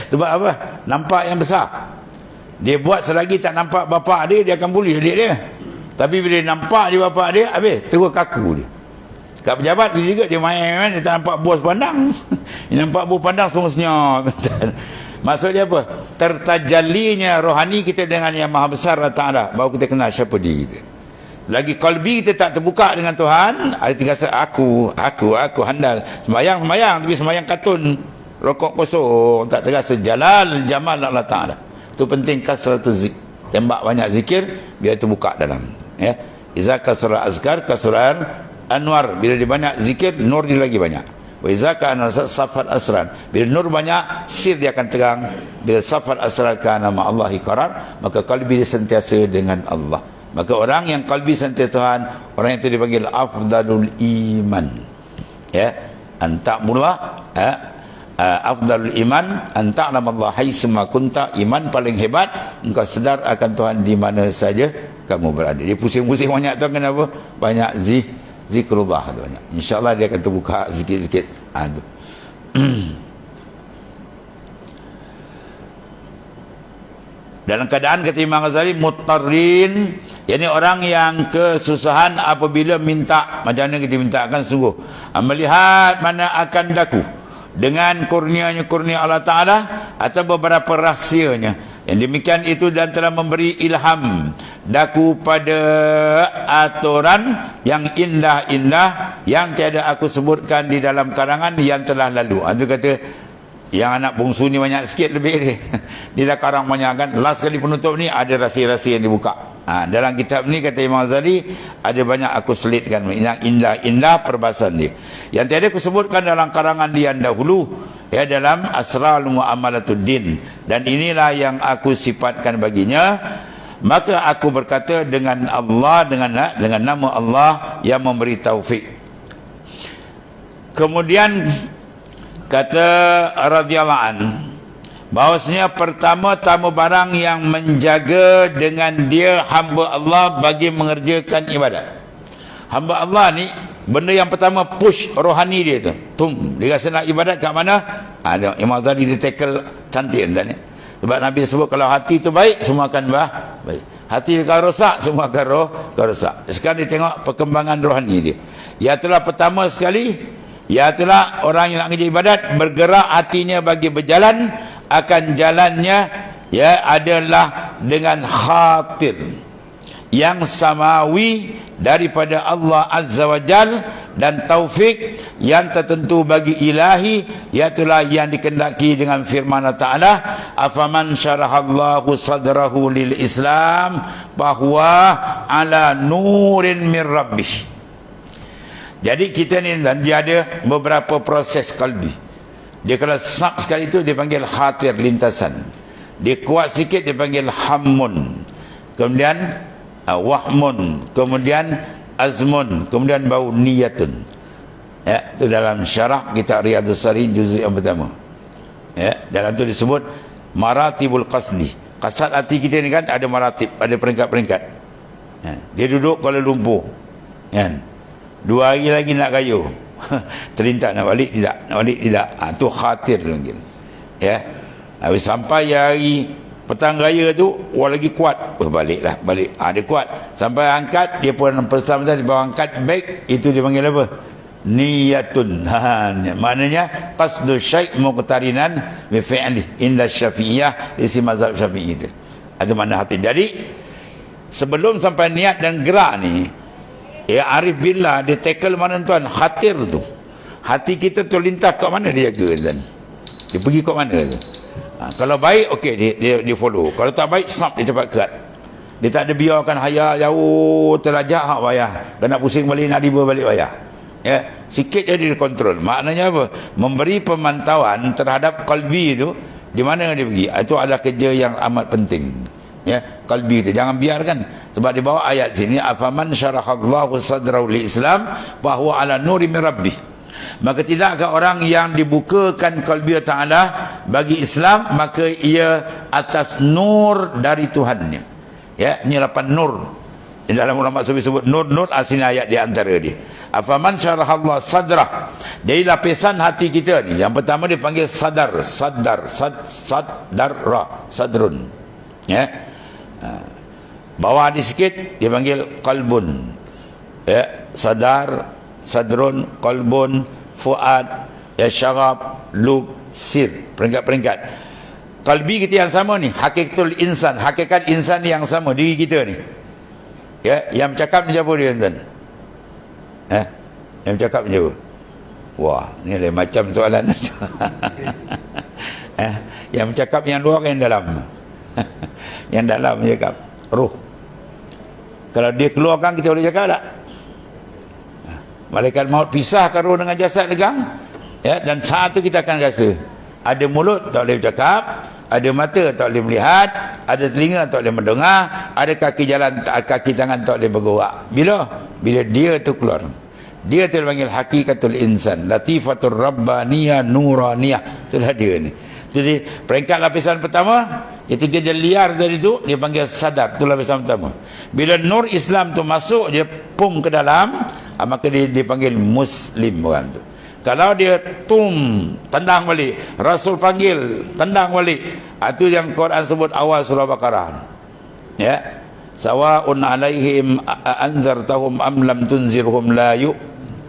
Sebab apa? Nampak yang besar. Dia buat selagi tak nampak bapak dia akan buli adik dia. Tapi bila dia nampak dia bapak dia, habis terus kaku dia. Kat pejabat dia juga, dia main dia tak nampak bos pandang. Dia nampak bos pandang semua senyap. Maksudnya apa? Tertajallinya rohani kita dengan yang maha besar Allah Ta'ala, baru kita kenal siapa diri kita. Lagi kalbi kita tak terbuka dengan Tuhan, kita rasa aku handal. Sembayang tapi sembayang katun, rokok kosong, tak terasa jalal jamal Allah Ta'ala. Itu penting kasratul zik. Tembak banyak zikir biar terbuka dalam. Iza kasra azkar kasran anwar. Bila dia banyak zikir, nur dia lagi banyak. Wa iza kana safat asrar. Bila nur banyak, sir dia akan terang. Bila safat asrar kana ma Allahi qarar, maka qalbi dia sentiasa dengan Allah. Maka orang yang qalbi sentiasa Tuhan, orang itu dipanggil afdalul iman. Ya, antakmullah, afdalul iman anta'lamallaha haitsuma kunta. Iman paling hebat engkau sedar akan Tuhan di mana saja kamu berada. Dia pusing-pusing banyak tu kenapa? Banyak zikrullah tu banyak. Insya-Allah dia akan terbuka sikit-sikit. Tu. Dalam keadaan kata Imam Ghazali mutarrin, yakni orang yang kesusahan apabila minta. Macam mana kita mintakan sungguh, melihat mana akan daku dengan kurnianya kurnia Allah Ta'ala atau beberapa rahsianya. Yang demikian itu dan telah memberi ilham daku pada aturan yang indah-indah yang tiada aku sebutkan di dalam karangan yang telah lalu. Itu kata yang anak bungsu ni banyak sikit lebih dia. Dia dah karang banyak kan. Last kali penutup ni ada rahsia-rahsia yang dibuka. Dalam kitab ni kata Imam Ghazali ada banyak aku selitkan yang indah-indah perbahasan dia. Yang tiada aku sebutkan dalam karangan dia dahulu, ya, dalam Asrarul Mu'amalatuddin. Dan inilah yang aku sifatkan baginya. Maka aku berkata dengan Allah, dengan nama Allah yang memberi taufik. Kemudian kata radhiyallahu an, bahwasanya pertama-tama barang yang menjaga dengan dia hamba Allah bagi mengerjakan ibadat. Hamba Allah ni benda yang pertama push rohani dia tu. Dia rasa nak ibadat kat mana? Imam Ghazali dia tackle cantik tuan ni. Sebab Nabi sebut kalau hati tu baik, semua akan baik. Hati kalau rosak, semua akan rosak. Sekarang dia tengok perkembangan rohani dia. Iaitulah pertama sekali, iaitulah orang yang nak kerja ibadat, bergerak hatinya bagi berjalan, akan jalannya ya adalah dengan khatir yang samawi daripada Allah Azza wa Jal, dan taufik yang tertentu bagi ilahi, iaitulah yang dikendaki dengan firman Allah Ta'ala, afaman syarahallahu sadrahu lil Islam bahwa ala nurin min rabbih. Jadi kita ni dia ada beberapa proses kalbi. Dia kalau sab sekali itu dia panggil khatir, lintasan. Dia kuat sikit dia panggil hammun. Kemudian wahmun, kemudian azmun, kemudian bau niyatun. Ya, itu dalam syarah kitab Riyadhus Shalihin juzuk yang pertama. Ya, dalam tu disebut maratibul qasdi. Kasat hati kita ni kan ada maratib, ada peringkat-peringkat. Ya, dia duduk Kuala Lumpur. Kan? 2 hari lagi nak gayo. Terlintas nak balik tidak. Tu khatir panggil. Ya. Habis sampai hari petang raya tu orang lagi kuat, balik. Dia kuat sampai angkat, dia pun pesan dia bawa angkat baik, itu dia panggil apa? Niyatun. Maknanya qasdu syai' muqtarinan bi fi'li inda Syafi'iyah, isi mazhab Syafi'i itu. Itu makna hati. Jadi sebelum sampai niat dan gerak ni, ya arif billah dia tackle mana tuan? Khatir tu. Hati kita terlintas kat mana dia jaga tuan. Dia pergi kat mana tu? Kalau baik okey dia follow. Kalau tak baik snap dia cepat cut. Dia tak ada biarkan haya jauh terlajak hak payah. Kalau nak pusing balik nak riba balik payah. Ya, sikit je dia kontrol. Maknanya apa? Memberi pemantauan terhadap qalbi itu di mana dia pergi. Itu adalah kerja yang amat penting. Ya, qalbi itu jangan biarkan. Sebab di bawah ayat sini afaman syarahallahu sadrahu lil Islam bahwa ala nuri min rabbih. Maka tidakkah orang yang dibukakan qalbi Ta'ala bagi Islam, maka ia atas nur dari Tuhannya. Ya, ini 8 nur. Dalam ulama sufi sebut nur aslinya ayat di antara dia. Afaman syarahallahu sadrah. Jadi lapisan hati kita ni, yang pertama dipanggil sadar, sadrun. Ya. Bawah ni sikit dia panggil qalbun. Ya, sadar, sadrun, qalbun, fuad, ya, syarab, lub, sir, peringkat-peringkat. Qalbi kita yang sama ni, hakikatul insan, hakikat insan yang sama, diri kita ni. Ya, yang bercakap ni siapa dia tuan? Yang bercakap ni siapa? Wah, ni lain macam soalan. Yang bercakap yang luar yang dalam. Yang dalam bercakap roh. Kalau dia keluarkan kita boleh cakap tak? Malaikat maut pisahkan roh dengan jasad tegang? Ya, dan saat tu kita akan rasa ada mulut tak boleh bercakap, ada mata tak boleh melihat, ada telinga tak boleh mendengar, ada kaki jalan, kaki tangan tak boleh bergerak. Bila dia tu keluar, dia tu dipanggil hakikatul insan, latifatul rabbaniyah nuraniyah. Itulah dia ni. Jadi peringkat lapisan pertama, ketika dia liar dari itu, dia panggil sadar. Itu lapisan pertama. Bila nur Islam tu masuk, dia pum ke dalam, maka dia dipanggil muslim orang tu. Kalau dia tendang balik, Rasul panggil, tendang balik, itu yang Quran sebut awal surah Baqarah. Ya, sawa'un alaihim anzartahum am lam tunzirhum la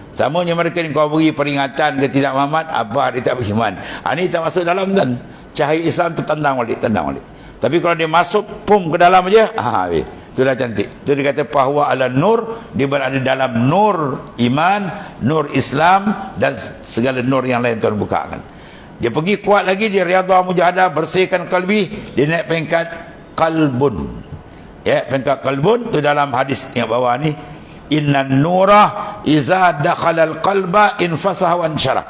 samanya mereka ni, kau beri peringatan ke tidak Muhammad, apa dia tak beriman. Ini tak masuk dalam dan cahaya Islam tu tendang balik. Tapi kalau dia masuk pum ke dalam aja, itulah cantik. Itu dia kata bahwa ala nur, dia berada dalam nur iman, nur Islam dan segala nur yang lain Tuhan bukakan. Dia pergi kuat lagi, dia riyadhah mujahadah, bersihkan kalbi, dia naik peringkat qalbun. Ya, peringkat qalbun tu dalam hadis yang bawah ni, inna nurah iza dakhalal qalba infasaha wa ansyarah.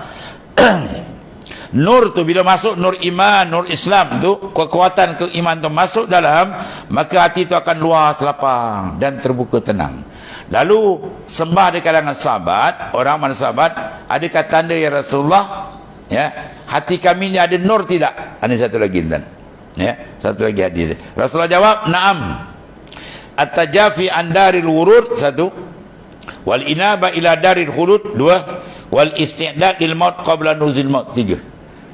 Nur tu bila masuk, nur iman, nur Islam tu, kekuatan keiman tu masuk dalam, maka hati tu akan luas, lapang dan terbuka, tenang. Lalu sembah di kalangan sahabat, orang mana sahabat, adakah tanda ya Rasulullah, ya, hati kami ni ada nur tidak? Ini satu lagi dan, ya, satu lagi hadis. Rasulullah jawab, na'am. At-tajafi an daril wurud, satu, wal inaba ila daril khulud, dua, wal isti'dad lil maut qabla nuzul maut, tiga.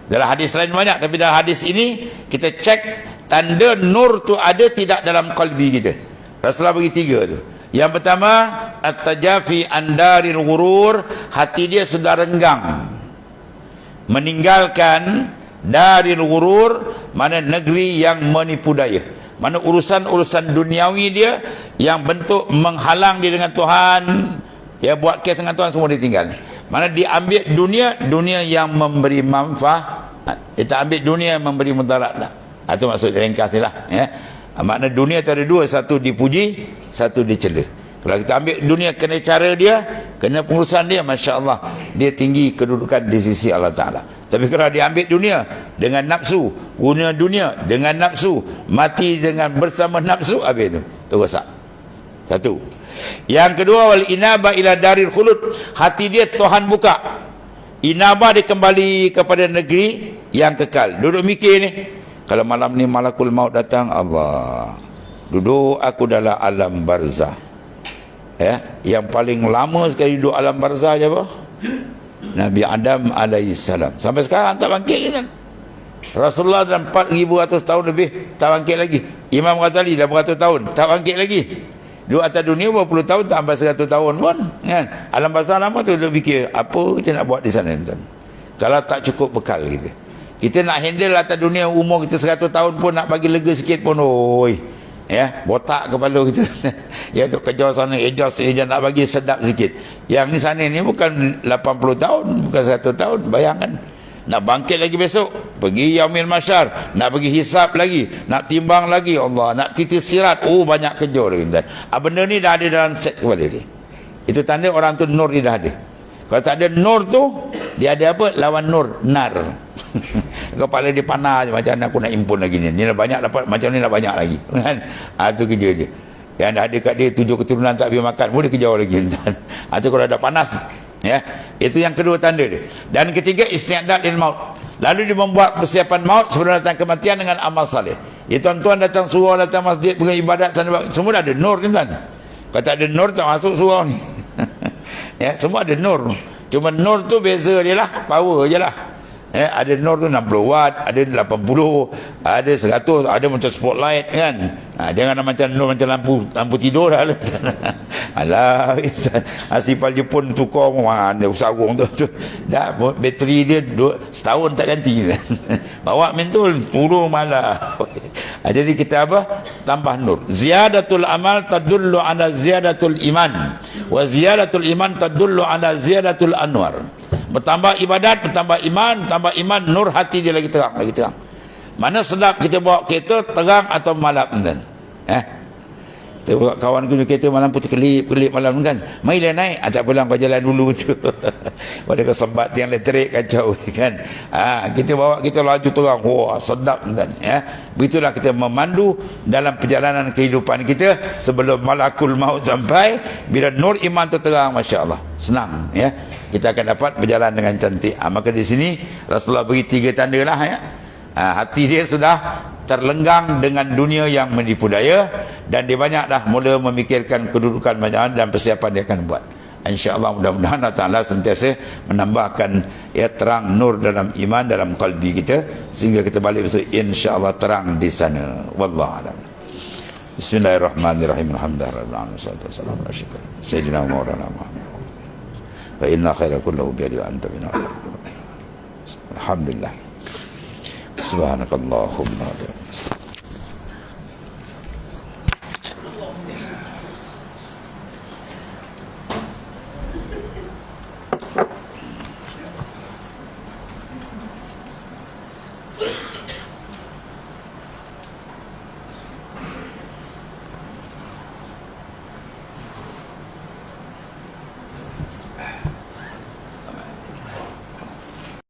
Dalam hadis lain banyak, tapi dalam hadis ini kita cek tanda nur tu ada tidak dalam qalbi kita. Rasulullah bagi tiga tu. Yang pertama, at-tajafi an daril ghurur, hati dia sudah renggang, meninggalkan daril ghurur, mana negeri yang menipu daya, mana urusan-urusan duniawi dia yang bentuk menghalang dia dengan Tuhan, dia buat kes dengan Tuhan, semua ditinggal. Mana dia ambil dunia yang memberi manfaat, dia tak ambil dunia yang memberi mudarat lah. Itu maksud ringkas ni lah, ya. Makna dunia tu ada dua, satu dipuji, satu dicela. Kalau kita ambil dunia kena cara dia, kena pengurusan dia, Masya Allah, dia tinggi kedudukan di sisi Allah Ta'ala. Tapi kalau dia ambil dunia dengan nafsu, guna dunia dengan nafsu, mati dengan bersama nafsu, habis tu rosak. Satu. Yang kedua, wal inaba ila daril khulud, hati dia Tuhan buka, inaba dia kembali kepada negeri yang kekal. Duduk mikir ni, kalau malam ni malakul maut datang, Allah, duduk aku dalam alam barzah. Ya, yang paling lama sekali duduk alam barzah je apa? Nabi Adam alaihissalam. Sampai sekarang tak bangkit kan? Rasulullah dalam 4,100 tahun lebih tak bangkit lagi. Imam Ghazali dah beratus tahun tak bangkit lagi. Duduk atas dunia berpuluh tahun, tak sampai 100 tahun pun kan? Alam barzah lama tu duduk fikir, apa kita nak buat di sana tuan? Kalau tak cukup bekal kita nak handle atas dunia, umur kita 100 tahun pun nak bagi lega sikit pun, oi, ya, botak kepala kita. Ya, duk kerja sana, adjust nak bagi sedap sikit. Yang ni sana ni bukan 80 tahun, bukan 100 tahun. Bayangkan, nak bangkit lagi besok, pergi yaumil mahsyar, nak pergi hisap lagi, nak timbang lagi, Allah, nak titis sirat, banyak kerja lagi. Benda ni dah ada dalam set kepala dia. Itu tanda orang tu nur dia dah ada. Kalau tak ada nur tu, dia ada apa? Lawan nur, nar. Kepala dia panas, macam mana aku nak impun lagi ni dah banyak dapat, macam ni nak banyak lagi kan? Itu kerja dia. Yang dah ada kat dia 7 keturunan tak biar makan, boleh kejar lagi. Itu kalau dah panas, ya. Itu yang kedua tanda dia. Dan ketiga, isti'dad lil maut, lalu dia membuat persiapan maut sebelum datang kematian dengan amal saleh. Ya, tuan-tuan datang surau, datang masjid, pergi ibadat sana, semua dah ada nur kan? Kalau tak ada nur, tak masuk surau ni. Ya, semua ada nur. Cuma nur tu beza dia lah, power je lah. Ada nur tu 60 watt, ada 80, ada 100, ada macam spotlight kan. Jangan macam nur macam lampu tidur dah. Alah, asipal Jepun tukar mana sarung tu. Dah bateri dia setahun tak ganti. Bawa mentul turun malah. Jadi kita apa? Tambah nur. Ziyadatul amal tadullu ala ziyadatul iman, wa ziyadatul iman tadullu ala ziyadatul anwar. Bertambah ibadat, bertambah iman, nur hati dia lagi terang, lagi terang. Mana sedap kita bawa kereta terang atau malap kan? Tengok kawan aku kereta malam putih kelip malam kan. Marilah naik. Tak apalah kau jalan dulu tu. Pada kau sembat tiang elektrik kacau kan. Kita bawa kita laju terang. Wah, sedap kan ya. Begitulah kita memandu dalam perjalanan kehidupan kita sebelum malakul maut sampai. Bila nur iman tu terang, masya-Allah. Senang ya. Kita akan dapat berjalan dengan cantik. Maka di sini Rasulullah beri 3 tanda lah ya. Hati dia sudah terlenggang dengan dunia yang menipu daya, dan dia banyak dah mula memikirkan kedudukan banyak dan persiapan dia akan buat. InsyaAllah mudah-mudahan Allah Ta'ala sentiasa menambahkan ya terang nur dalam iman dalam kalbi kita, sehingga kita balik besok insyaAllah terang di sana. Wallahualam. Bismillahirrahmanirrahim. Alhamdulillah wassalamu ala sayyidina Maulana Muhammad wa inna khaira kullahu bi yadi wa anta bina. Alhamdulillah. Subhanakallahumma wa bihamdika.